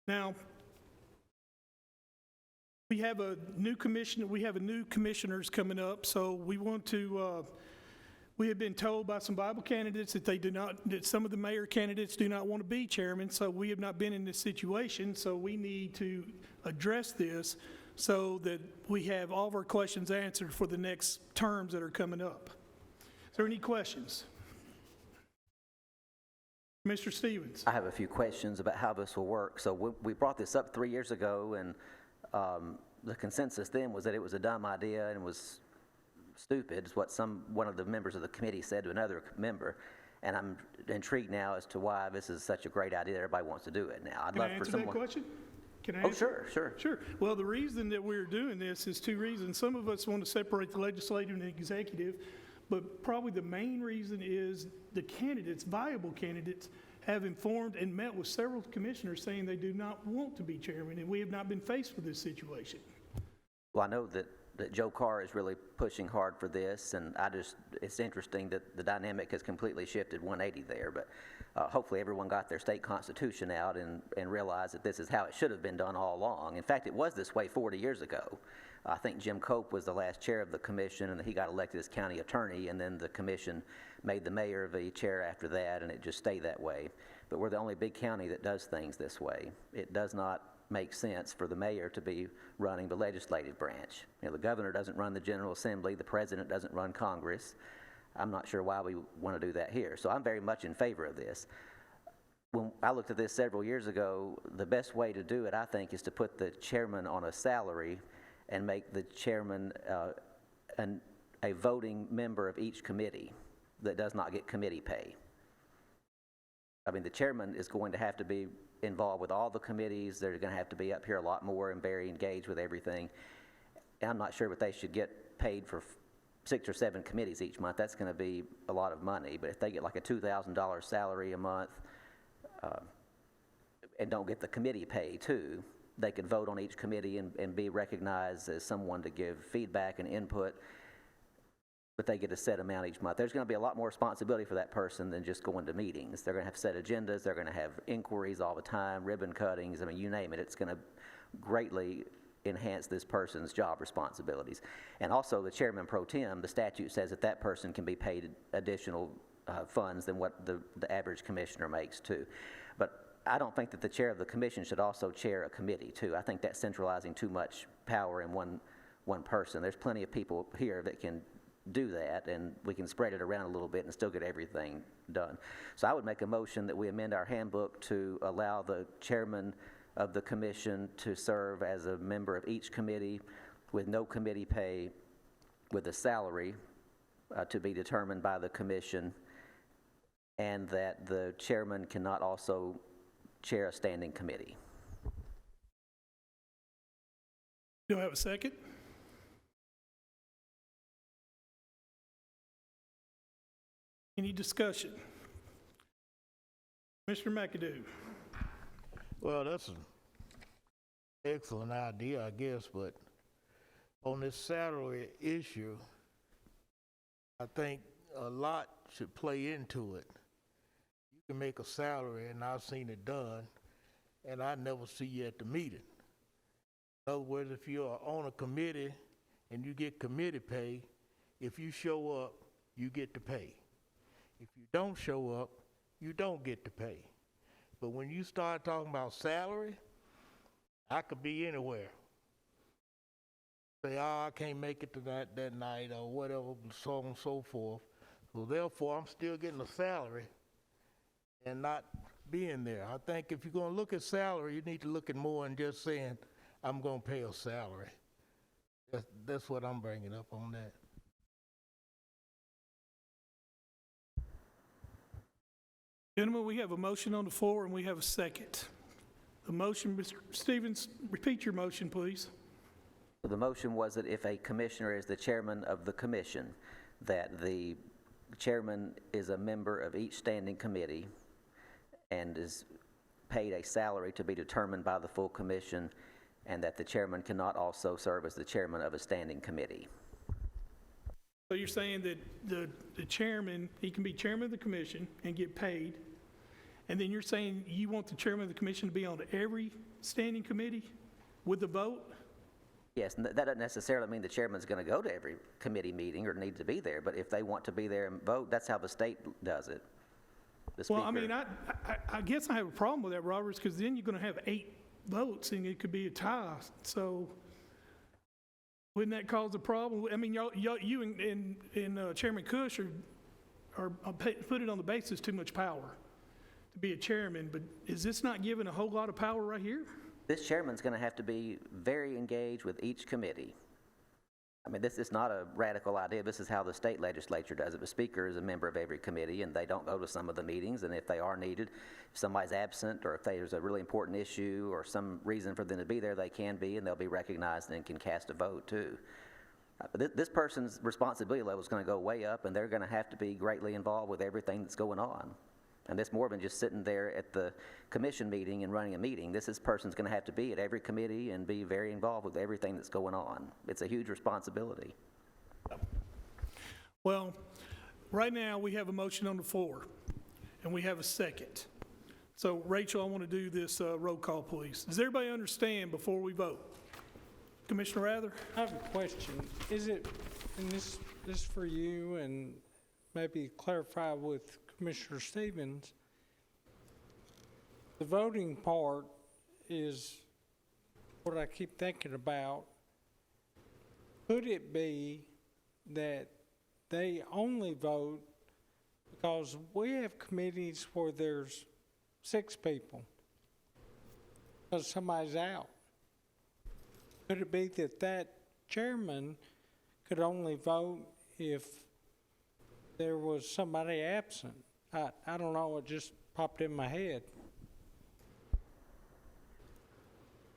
Now, we have a new commissioners coming up, so we want to. We have been told by some Bible candidates that some of the mayor candidates do not want to be chairman, so we have not been in this situation, so we need to address this so that we have all of our questions answered for the next terms that are coming up. Is there any questions? Mr. Stevens. I have a few questions about how this will work. So we brought this up 3 years ago, and the consensus then was that it was a dumb idea and was stupid, is what one of the members of the committee said to another member. And I'm intrigued now as to why this is such a great idea. Everybody wants to do it now. Can I answer that question? Can I answer? Sure. Well, the reason that we're doing this is two reasons. Some of us want to separate the legislative and the executive, but probably the main reason is the candidates, viable candidates, have informed and met with several commissioners saying they do not want to be chairman, and we have not been faced with this situation. Well, I know that Joe Carr is really pushing hard for this, and it's interesting that the dynamic has completely shifted 180 there, but hopefully everyone got their state constitution out and realized that this is how it should have been done all along. In fact, it was this way 40 years ago. I think Jim Cope was the last chair of the commission, and he got elected as county attorney, and then the commission made the mayor the chair after that, and it just stayed that way. But we're the only big county that does things this way. It does not make sense for the mayor to be running the legislative branch. You know, the governor doesn't run the General Assembly, the president doesn't run Congress. I'm not sure why we want to do that here. So I'm very much in favor of this. When I looked at this several years ago, the best way to do it, I think, is to put the chairman on a salary and make the chairman a voting member of each committee that does not get committee pay. I mean, the chairman is going to have to be involved with all the committees. They're going to have to be up here a lot more and very engaged with everything. And I'm not sure what they should get paid for 6 or 7 committees each month. That's going to be a lot of money. But if they get like a $2,000 salary a month and don't get the committee pay too, they could vote on each committee and be recognized as someone to give feedback and input, but they get a set amount each month. There's going to be a lot more responsibility for that person than just going to meetings. They're going to have set agendas. They're going to have inquiries all the time, ribbon cuttings. I mean, you name it. It's going to greatly enhance this person's job responsibilities. And also the chairman pro tem, the statute says that that person can be paid additional funds than what the average commissioner makes too. But I don't think that the chair of the commission should also chair a committee too. I think that's centralizing too much power in one person. There's plenty of people here that can do that, and we can spread it around a little bit and still get everything done. So I would make a motion that we amend our handbook to allow the chairman of the commission to serve as a member of each committee with no committee pay, with a salary to be determined by the commission, and that the chairman cannot also chair a standing committee. Do I have a second? Any discussion? Mr. McAdoo. Well, that's an excellent idea, I guess, but on this salary issue, I think a lot should play into it. You can make a salary, and I've seen it done, and I never see you at the meeting. In other words, if you're on a committee and you get committee pay, if you show up, you get to pay. If you don't show up, you don't get to pay. But when you start talking about salary, I could be anywhere. say, oh, I can't make it to that night or whatever, so on and so forth. So therefore, I'm still getting a salary and not being there. I think if you're gonna look at salary, you need to look at more than just saying, I'm gonna pay a salary. That's what I'm bringing up on that. Gentlemen, we have a motion on the floor and we have a second. The motion, Mr. Stevens, repeat your motion, please. The motion was that if a commissioner is the chairman of the commission, that the chairman is a member of each standing committee and is paid a salary to be determined by the full commission, and that the chairman cannot also serve as the chairman of a standing committee. So you're saying that the chairman, he can be chairman of the commission and get paid, and then you're saying you want the chairman of the commission to be on every standing committee with the vote? Yes, and that doesn't necessarily mean the chairman's going to go to every committee meeting or need to be there, but if they want to be there and vote, that's how the state does it. Well, I mean, I guess I have a problem with that, Roberts, because then you're going to have 8 votes and it could be a tie. So wouldn't that cause a problem? I mean, you and Chairman Cush are put it on the basis too much power to be a chairman, but is this not giving a whole lot of power right here? This chairman's going to have to be very engaged with each committee. I mean, this is not a radical idea. This is how the state legislature does it. The speaker is a member of every committee, and they don't go to some of the meetings, and if they are needed, if somebody's absent, or if there's a really important issue or some reason for them to be there, they can be, and they'll be recognized and can cast a vote, too. But this person's responsibility level is going to go way up, and they're going to have to be greatly involved with everything that's going on. And this more than just sitting there at the commission meeting and running a meeting. This person's going to have to be at every committee and be very involved with everything that's going on. It's a huge responsibility. Well, right now we have a motion on the floor and we have a second. So Rachel, I want to do this roll call, please. Does everybody understand before we vote? Commissioner Rather? I have a question. Is it, and this is for you and maybe clarify with Commissioner Stevens, the voting part is what I keep thinking about. Could it be that they only vote because we have committees where there's 6 people because somebody's out? Could it be that that chairman could only vote if there was somebody absent? I don't know, it just popped in my head.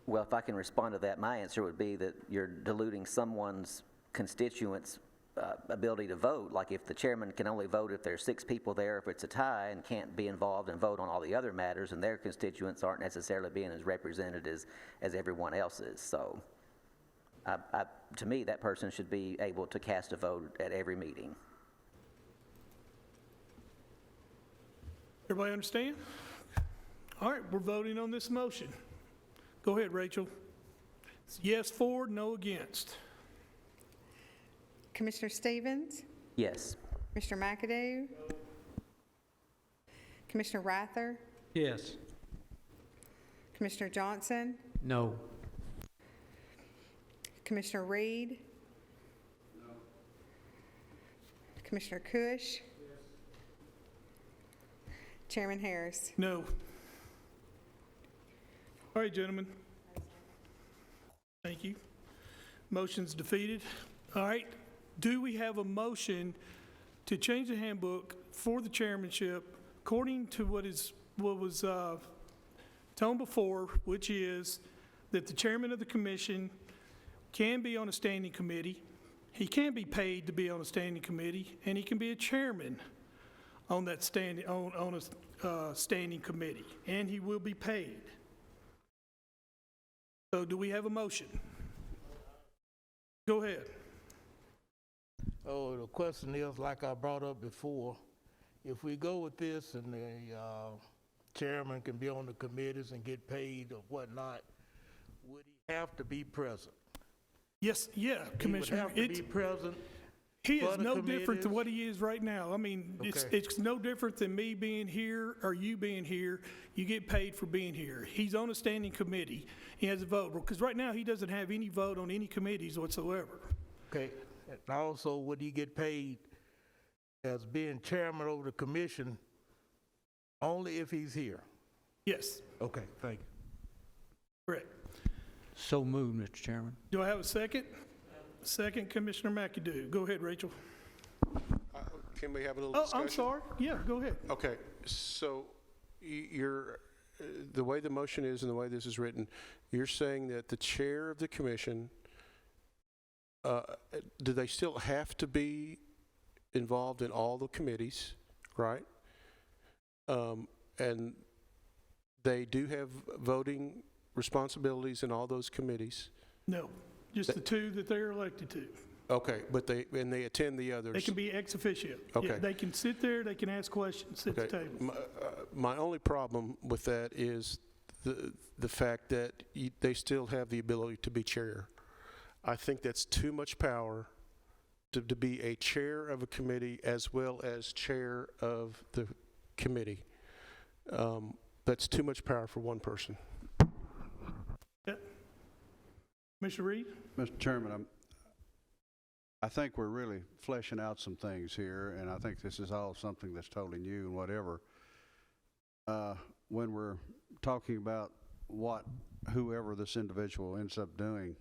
Well, if I can respond to that, my answer would be that you're diluting someone's constituents' ability to vote. Like if the chairman can only vote if there's 6 people there, if it's a tie, and can't be involved and vote on all the other matters, and their constituents aren't necessarily being as represented as everyone else is. So to me, that person should be able to cast a vote at every meeting. Everybody understand? All right, we're voting on this motion. Go ahead, Rachel. It's yes for, no against. Commissioner Stevens? Yes. Commissioner McAdoo? Commissioner Rather? Yes. Commissioner Johnson? No. Commissioner Reed? No. Commissioner Cush? Yes. Chairman Harris? No. All right, gentlemen. Thank you. Motion's defeated. All right. Do we have a motion to change the handbook for the chairmanship according to what was told before, which is that the chairman of the commission can be on a standing committee, he can be paid to be on a standing committee, and he can be a chairman on that standing standing committee, and he will be paid. So do we have a motion? Go ahead. Oh, the question is, like I brought up before, if we go with this and the chairman can be on the committees and get paid or whatnot, would he have to be present? Yes, yeah, Commissioner. He would have to be present. He for is the no different than committees? what he is right now. I mean, Okay. it's no different than me being here or you being here. You get paid for being here. He's on a standing committee. He has a vote, because right now he doesn't have any vote on any committees whatsoever. Okay, and also, would he get paid as being chairman over the commission only if he's here? Yes, Okay, thank you. correct. So moved, Mr. Chairman. Do I have a second? Second, Commissioner McAdoo. Go ahead, Rachel. Can we have a little Oh, discussion? I'm sorry. Yeah, go ahead. Okay, so you're, the way the motion is and the way this is written, you're saying that the chair of the commission, do they still have to be involved in all the committees, right? And they do have voting responsibilities in all those committees? No, just the two that they're elected to. Okay, but they attend the others? They can be ex officio. Okay. Yeah, they can sit there, they can ask questions at the Okay. table. My only problem with that is the fact that they still have the ability to be chair. I think that's too much power to be a chair of a committee as well as chair of the committee. That's too much power for one person. Yeah. Commissioner Reed? Mr. Chairman, I think we're really fleshing out some things here, and I think this is all something that's totally new and whatever. When we're talking about whoever this individual ends up doing,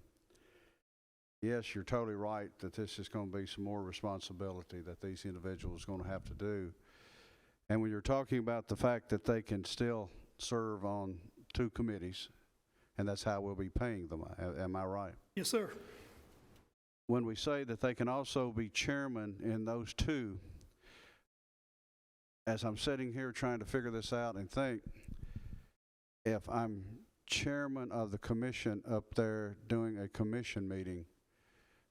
yes, you're totally right that this is going to be some more responsibility that these individuals are going to have to do. And when you're talking about the fact that they can still serve on 2 committees, and that's how we'll be paying them, am I right? Yes, sir. When we say that they can also be chairman in those 2, as I'm sitting here trying to figure this out and think, if I'm chairman of the commission up there doing a commission meeting,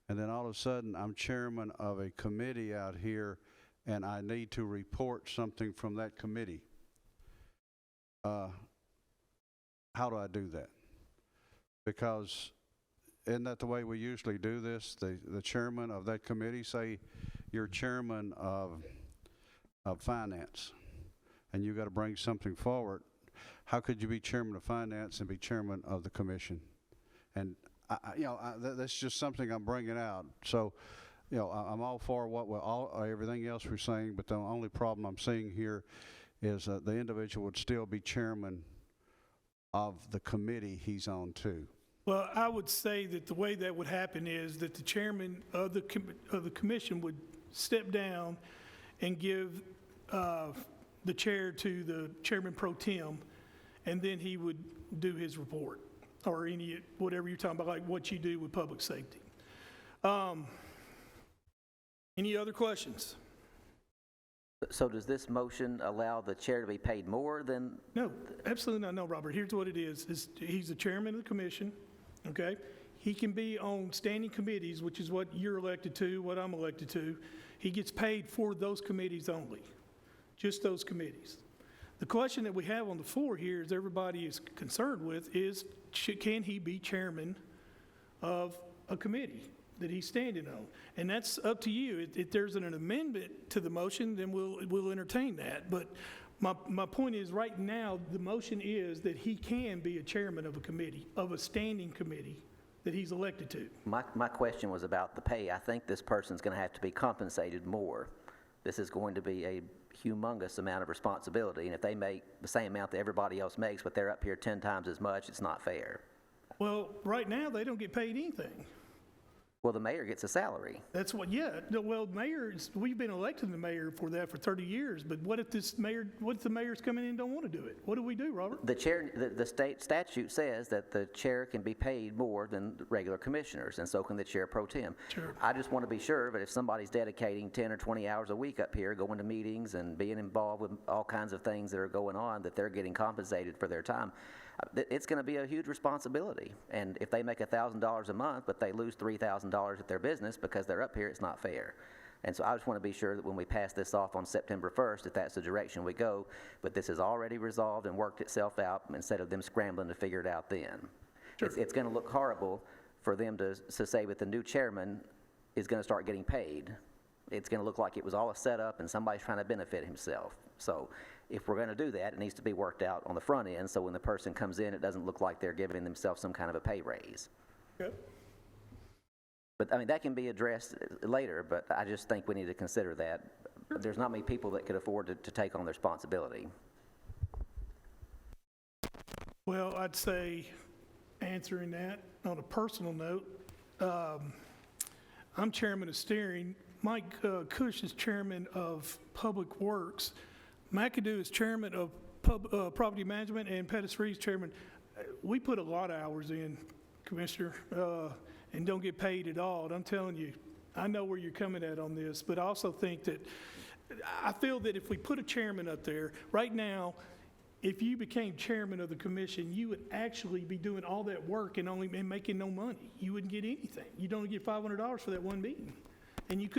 and then all of a sudden I'm chairman of a committee out here and I need to report something from that committee, how do I do that? Because isn't that the way we usually do this? The chairman of that committee, say you're chairman of finance, and you got to bring something forward. How could you be chairman of finance and be chairman of the commission? And that's just something I'm bringing out. So, I'm all for everything else we're saying, but the only problem I'm seeing here is the individual would still be chairman of the committee he's on too. Well, I would say that the way that would happen is that the chairman of the commission would step down and give the chair to the chairman pro tem, and then he would do his report, or whatever you're talking about, like what you do with public safety. Any other questions? So does this motion allow the chair to be paid more than? No, absolutely not. No, Robert. Here's what it is he's the chairman of the commission, okay? He can be on standing committees, which is what you're elected to, what I'm elected to. He gets paid for those committees only, just those committees. The question that we have on the floor here is everybody is concerned with is, can he be chairman of a committee that he's standing on? And that's up to you. If there's an amendment to the motion, then we'll entertain that. But my point is, right now, the motion is that he can be a chairman of a committee, of a standing committee that he's elected to. My question was about the pay. I think this person's going to have to be compensated more. This is going to be a humongous amount of responsibility, and if they make the same amount that everybody else makes, but they're up here 10 times as much, it's not fair. Well, right now, they don't get paid anything. Well, the mayor gets a salary. That's what, yeah. Well, we've been electing the mayor for that for 30 years, but what if the mayor's coming in and don't want to do it? What do we do, Robert? The chair, the state statute says that the chair can be paid more than regular commissioners, and so can the chair pro tem. Sure. I just want to be sure, but if somebody's dedicating 10 or 20 hours a week up here, going to meetings and being involved with all kinds of things that are going on, that they're getting compensated for their time, it's going to be a huge responsibility. And if they make $1,000 a month, but they lose $3,000 at their business because they're up here, it's not fair. And so I just want to be sure that when we pass this off on September 1st, if that's the direction we go, but this is already resolved and worked itself out instead of them scrambling to figure it out then. Sure. It's going to look horrible for them to say that the new chairman is going to start getting paid it's going to look like it was all a setup and somebody's trying to benefit himself. So if we're going to do that, it needs to be worked out on the front end, so when the person comes in, it doesn't look like they're giving themselves some kind of a pay raise. Okay. But, I mean, that can be addressed later, but I just think we need to consider that. There's not many people that could afford to take on the responsibility. Well, I'd say, answering that on a personal note, I'm chairman of steering. Mike Cush is chairman of Public Works. McAdoo is chairman of Property Management, and Pettus is chairman. We put a lot of hours in, Commissioner, and don't get paid at all. And I'm telling you, I know where you're coming at on this, but I also think that, I feel that if we put a chairman up there, right now, if you became chairman of the commission, you would actually be doing all that work and making no money. You wouldn't get anything. You'd only get $500 for that one meeting. And you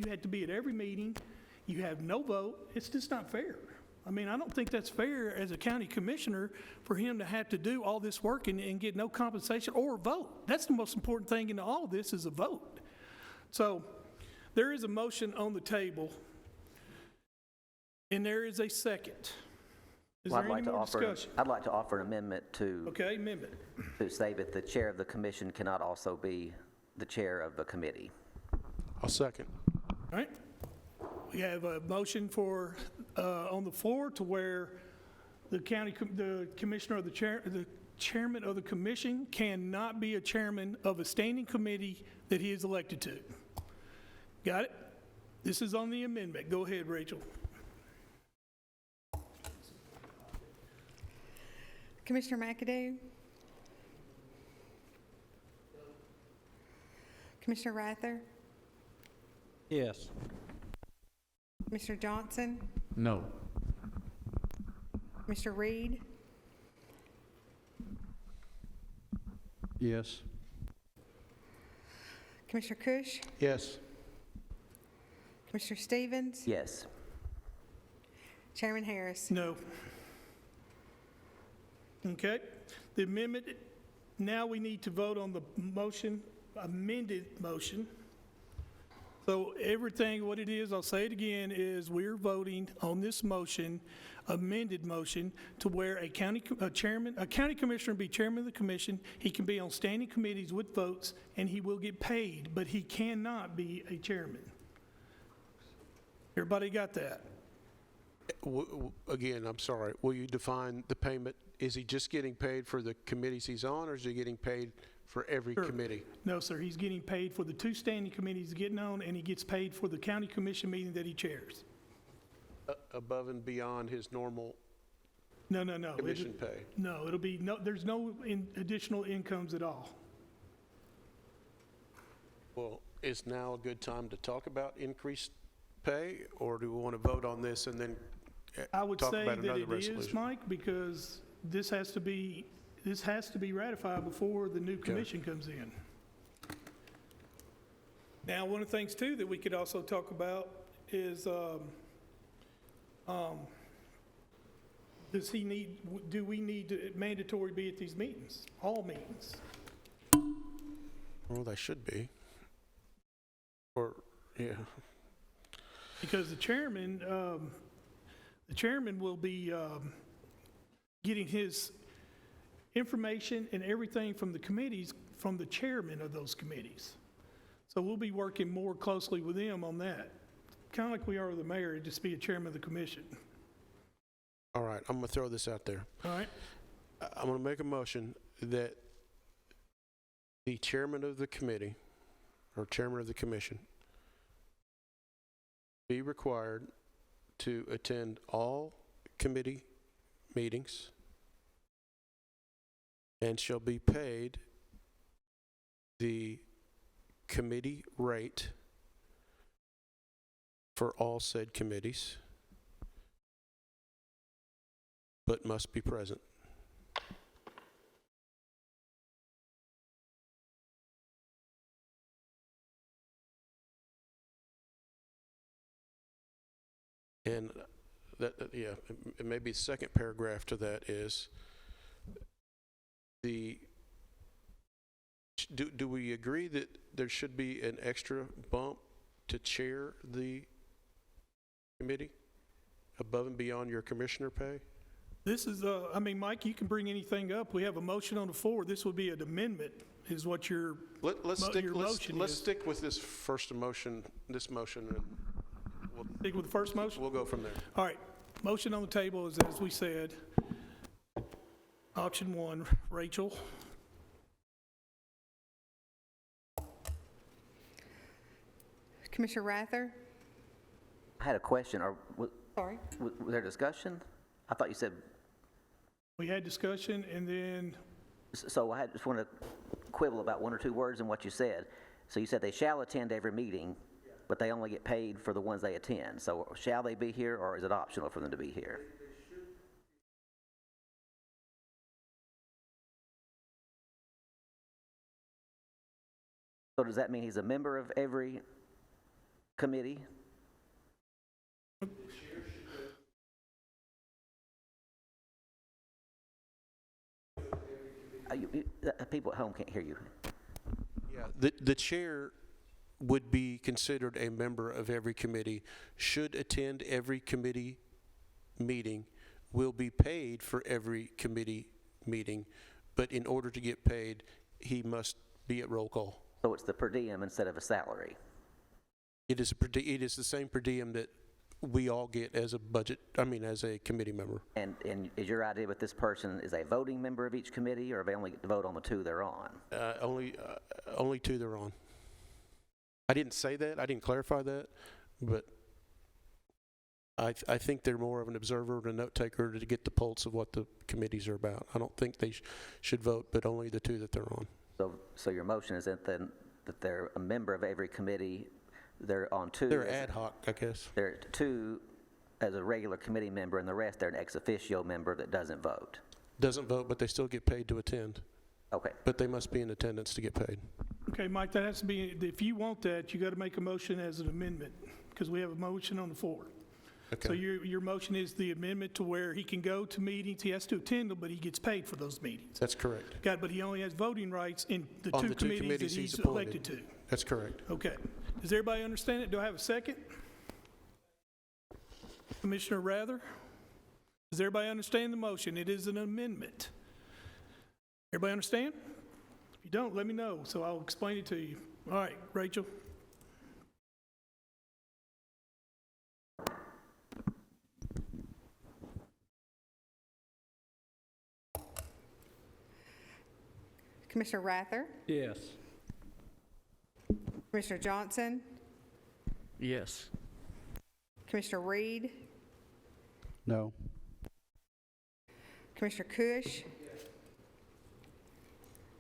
had to be at every meeting. You have no vote. It's just not fair. I mean, I don't think that's fair as a county commissioner for him to have to do all this work and get no compensation or vote. That's the most important thing in all of this, is a vote. So there is a motion on the table, and there is a second. Is there any more discussion? I'd like to offer an amendment to. Okay, amendment. To say that the chair of the commission cannot also be the chair of the committee. I'll second. All right. We have a motion for, on the floor, to where the commissioner or the chairman of the commission cannot be a chairman of a standing committee that he is elected to. Got it? This is on the amendment. Go ahead, Rachel. Commissioner McAdoo? Commissioner Rather? Yes. Commissioner Johnson? No. Commissioner Reed? Yes. Commissioner Cush? Yes. Commissioner Stevens? Yes. Chairman Harris? No. Okay. The amendment, now we need to vote on the motion, amended motion. So everything, what it is, I'll say it again, is we're voting on this motion, amended motion, to where a county commissioner be chairman of the commission. He can be on standing committees with votes, and he will get paid, but he cannot be a chairman. Everybody got that? Again, I'm sorry, will you define the payment? Is he just getting paid for the committees he's on, or is he getting paid for every committee? No, sir, he's getting paid for the 2 standing committees he's getting on, and he gets paid for the county commission meeting that he chairs. Above and beyond his normal No. commission pay? No, there's no additional incomes at all. Well, is now a good time to talk about increased pay, or do we want to vote on this and then I would talk say about that another it resolution? is, Mike, because this has to be ratified before the new commission comes in. Now, one of the things too that we could also talk about is, do we need to mandatory be at these meetings, all meetings? Well, they should be. Or, yeah. Because the chairman will be getting his information and everything from the committees, from the chairman of those committees. So we'll be working more closely with them on that. Kind of like we are with the mayor, it'd just be a chairman of the commission. All right, I'm going to throw this out there. All right? I'm going to make a motion that the chairman of the committee, or chairman of the commission, be required to attend all committee meetings and shall be paid the committee rate for all said committees, but must be present. And maybe the second paragraph to that is do we agree that there should be an extra bump to chair the committee above and beyond your commissioner pay? This is, I mean, Mike, you can bring anything up. We have a motion on the floor. This would be an amendment, is what your motion Let's is. stick with this first motion, and Stick with the first motion? we'll go from there. All right, motion on the table is, as we said, option one, Rachel. Commissioner Rather? I had a question. Sorry. Was there discussion? I thought you said, We had discussion, and then, so I just want to quibble about one or two words in what you said. So you said they shall attend every meeting, but they only get paid for the ones they attend. So shall they be here, or is it optional for them to be here? So does that mean he's a member of every committee? People at home can't hear you. Yeah, the chair would be considered a member of every committee, should attend every committee meeting, will be paid for every committee meeting, but in order to get paid, he must be at roll call. So it's the per diem instead of a salary? It is the same per diem that we all get as as a committee member. And is your idea with this person is a voting member of each committee, or they only get to vote on the two they're on? Only two they're on. I didn't say that, I didn't clarify that, but I think they're more of an observer and a note taker to get the pulse of what the committees are about. I don't think they should vote, but only the two that they're on. So your motion is that they're a member of every committee. They're on two. They're ad hoc, I guess. They're two as a regular committee member, and the rest they're an ex officio member that doesn't vote. Doesn't vote, but they still get paid to attend. Okay. But they must be in attendance to get paid. okay, Mike, that has to be, if you want that, you got to make a motion as an amendment, because we have a motion on the floor. Okay. So your motion is the amendment to where he can go to meetings, he has to attend them, but he gets paid for those meetings. That's correct. But he only has voting rights in the On two the two committees that committees he's he's elected to. That's correct. Okay. Does everybody understand it? Do I have a second? Commissioner Rather? Does everybody understand the motion? It is an amendment. Everybody understand? If you don't, let me know, so I'll explain it to you. All right, Rachel? Commissioner Rather? Yes. Commissioner Johnson? Yes. Commissioner Reed? No. Commissioner Cush?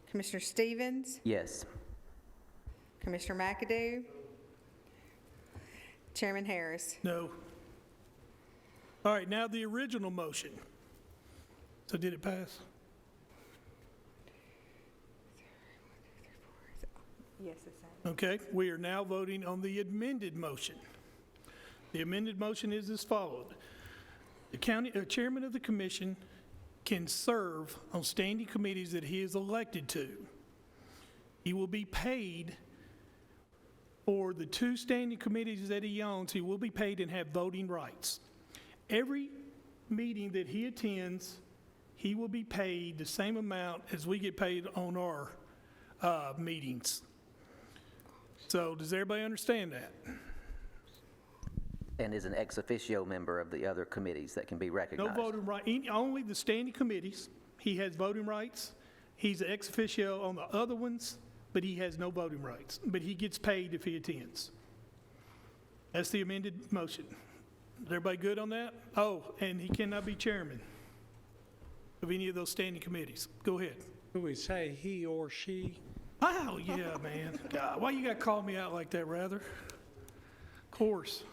Commissioner Stevens? Yes. Commissioner McAdoo? Chairman Harris? No. All right, now the original motion. So did it pass? Yes, it's Okay, we are now voting on the amended motion. The amended motion is as followed. The chairman of the commission can serve on standing committees that he is elected to. He will be paid for the two standing committees that he owns. He will be paid and have voting rights. Every meeting that he attends, he will be paid the same amount as we get paid on our meetings. So does everybody understand that? And is an ex officio member of the other committees that can be No recognized? voting right, only the standing committees, he has voting rights. He's ex officio on the other ones, but he has no voting rights. But he gets paid if he attends. That's the amended motion. Is everybody good on that? Oh, and he cannot be chairman of any of those standing committees. Go ahead. Do we say he or she? Oh, yeah, man. God, why you got to call me out like that, Rather? Of course.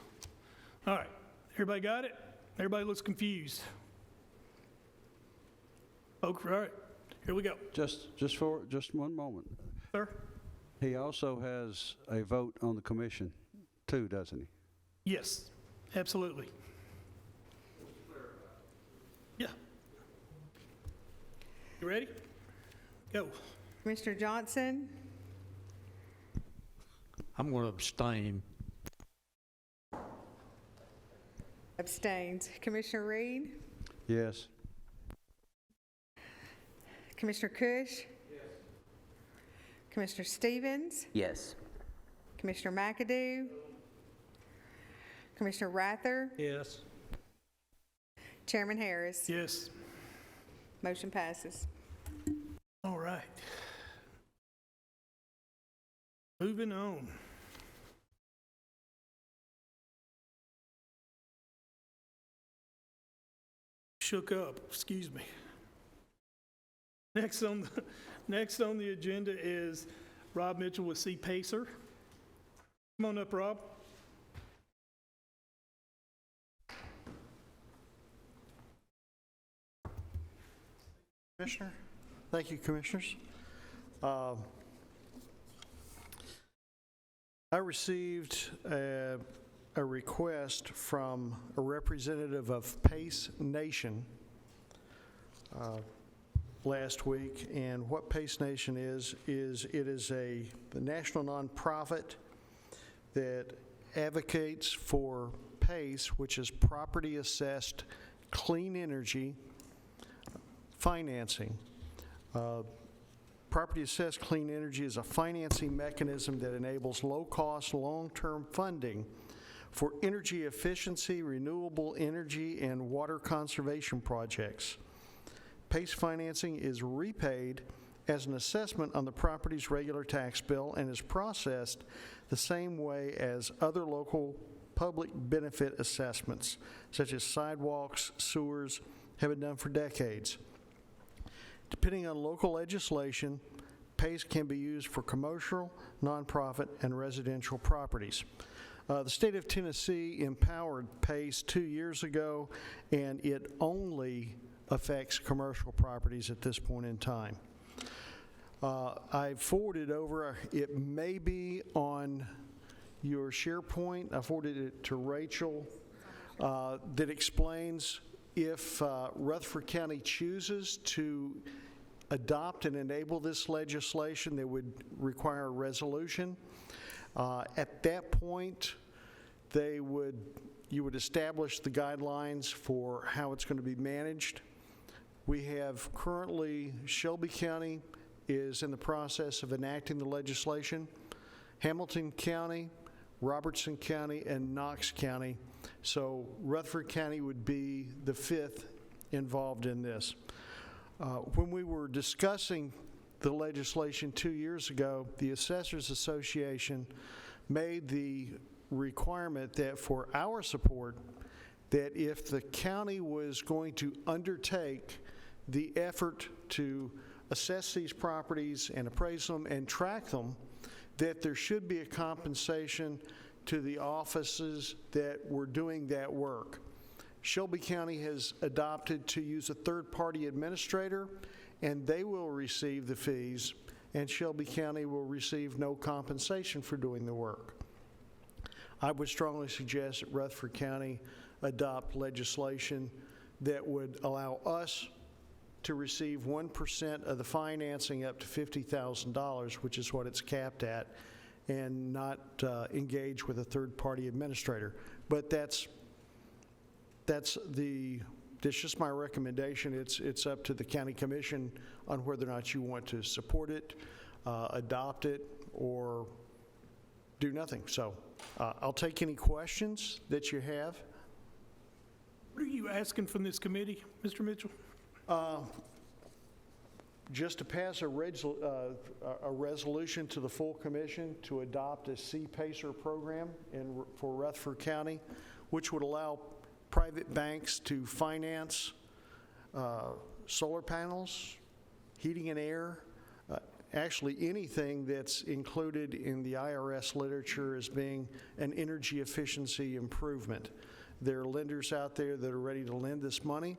All right. Everybody got it? Everybody looks confused. Okay, all right. Here we go. Just one moment. Sir? He also has a vote on the commission too, doesn't he? Yes, absolutely. Yeah. You ready? Go. Commissioner Johnson? I'm going to abstain. Abstains. Commissioner Reed? Yes. Commissioner Cush? Commissioner Stevens? Yes. Commissioner McAdoo? Commissioner Rather? Yes. Chairman Harris? Yes. Motion passes. All right. Moving on. Shook up, excuse me. Next on the agenda is Rob Mitchell with C. Pacer. Come on up, Rob. Commissioner. Thank you, Commissioners. I received a request from a representative of Pace Nation last week, and what Pace Nation is it is a national nonprofit that advocates for PACE, which is property assessed clean energy financing. Property assessed clean energy is a financing mechanism that enables low-cost, long-term funding for energy efficiency, renewable energy, and water conservation projects. PACE financing is repaid as an assessment on the property's regular tax bill and is processed the same way as other local public benefit assessments, such as sidewalks, sewers, have been done for decades. Depending on local legislation, PACE can be used for commercial, nonprofit, and residential properties. The state of Tennessee empowered PACE 2 years ago, and it only affects commercial properties at this point in time. I forwarded over, it may be on your SharePoint, I forwarded it to Rachel, that explains if Rutherford County chooses to adopt and enable this legislation, they would require a resolution. At that point, you would establish the guidelines for how it's going to be managed. We have currently, Shelby County is in the process of enacting the legislation. Hamilton County, Robertson County, and Knox County. So Rutherford County would be the fifth involved in this. When we were discussing the legislation 2 years ago, the Assessors Association made the requirement that for our support, that if the county was going to undertake the effort to assess these properties and appraise them and track them, that there should be a compensation to the offices that were doing that work. Shelby County has adopted to use a third-party administrator, and they will receive the fees, and Shelby County will receive no compensation for doing the work. I would strongly suggest that Rutherford County adopt legislation that would allow us to receive 1% of the financing up to $50,000, which is what it's capped at, and not engage with a third-party administrator. But that's just my recommendation. It's up to the county commission on whether or not you want to support it, adopt it, or do nothing. So I'll take any questions that you have. What are you asking from this committee, Mr. Mitchell? Just to pass a resolution to the full commission to adopt a C-PACER program for Rutherford County, which would allow private banks to finance solar panels, heating and air, actually anything that's included in the IRS literature as being an energy efficiency improvement. There are lenders out there that are ready to lend this money.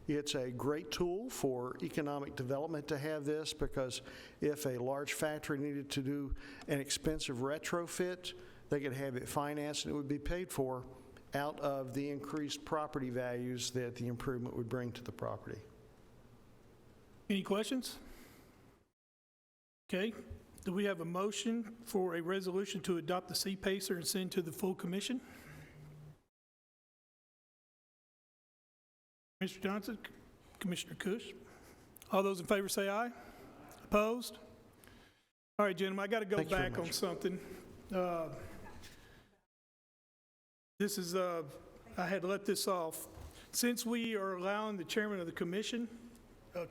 It's a great tool for economic development to have this, because if a large factory needed to do an expensive retrofit, they could have it financed and it would be paid for out of the increased property values that the improvement would bring to the property. Any questions? Okay. Do we have a motion for a resolution to adopt the C-PACER and send to the full commission? Mr. Johnson, Commissioner Cush. All those in favor say aye. Opposed? All right, gentlemen, I got to go back on something. This is, I had to let this off. Since we are allowing the chairman of the commission,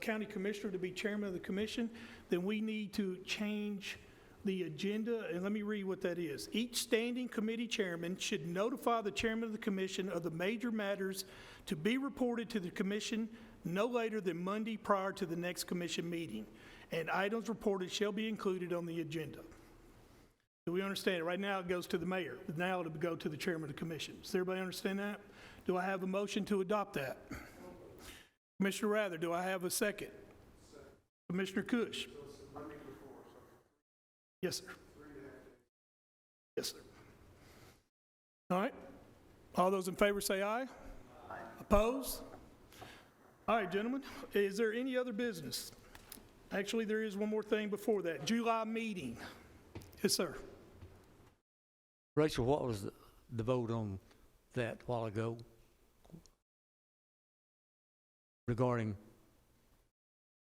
county commissioner to be chairman of the commission, then we need to change the agenda, and let me read what that is. Each standing committee chairman should notify the chairman of the commission of the major matters to be reported to the commission no later than Monday prior to the next commission meeting, and items reported shall be included on the agenda. Do we understand it? Right now it goes to the mayor, but now it'll go to the chairman of the commission. Does everybody understand that? Do I have a motion to adopt that? Commissioner Rather, do I have a second? Commissioner Cush? Yes, sir. Yes, sir. All right. All those in favor say aye. Aye. Opposed? All right, gentlemen. Is there any other business? Actually, there is one more thing before that. July meeting. Yes, sir. Rachel, what was the vote on that a while ago regarding?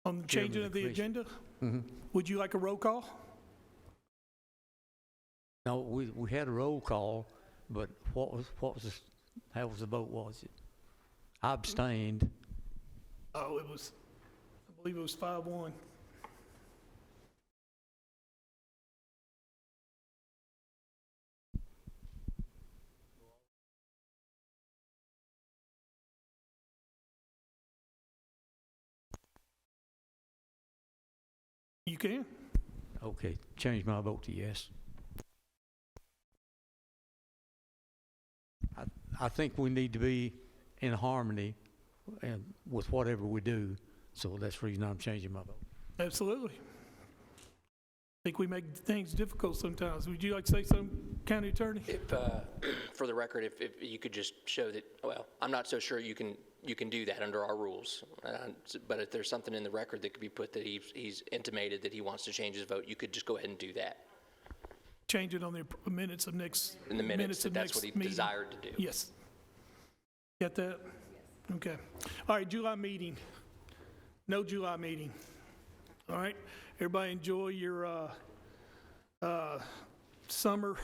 On the changing of the agenda? Mm-hmm. Would you like a roll call? No, we had a roll call, but how was the vote, was it? I abstained. Oh, I believe it was 5-1. You can. Okay, change my vote to yes. I think we need to be in harmony and with whatever we do, so that's the reason I'm changing my vote. Absolutely. I think we make things difficult sometimes. Would you like to say something, County Attorney? If, for the record, if you could just show that, well, I'm not so sure you can do that under our rules, but if there's something in the record that could be put that he's intimated that he wants to change his vote, you could just go ahead and do that. Change it on the minutes of next In the minutes, of that's next what he meeting. desired to do. Yes. Got that? Yes. Okay. All right, July meeting. No July meeting. All right. Everybody enjoy your summer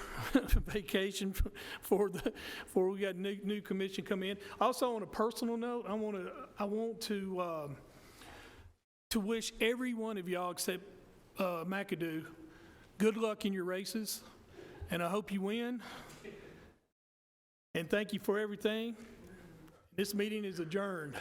vacation before we got new commission come in. Also, on a personal note, I want to wish every one of y'all except McAdoo good luck in your races, and I hope you win. And thank you for everything. This meeting is adjourned.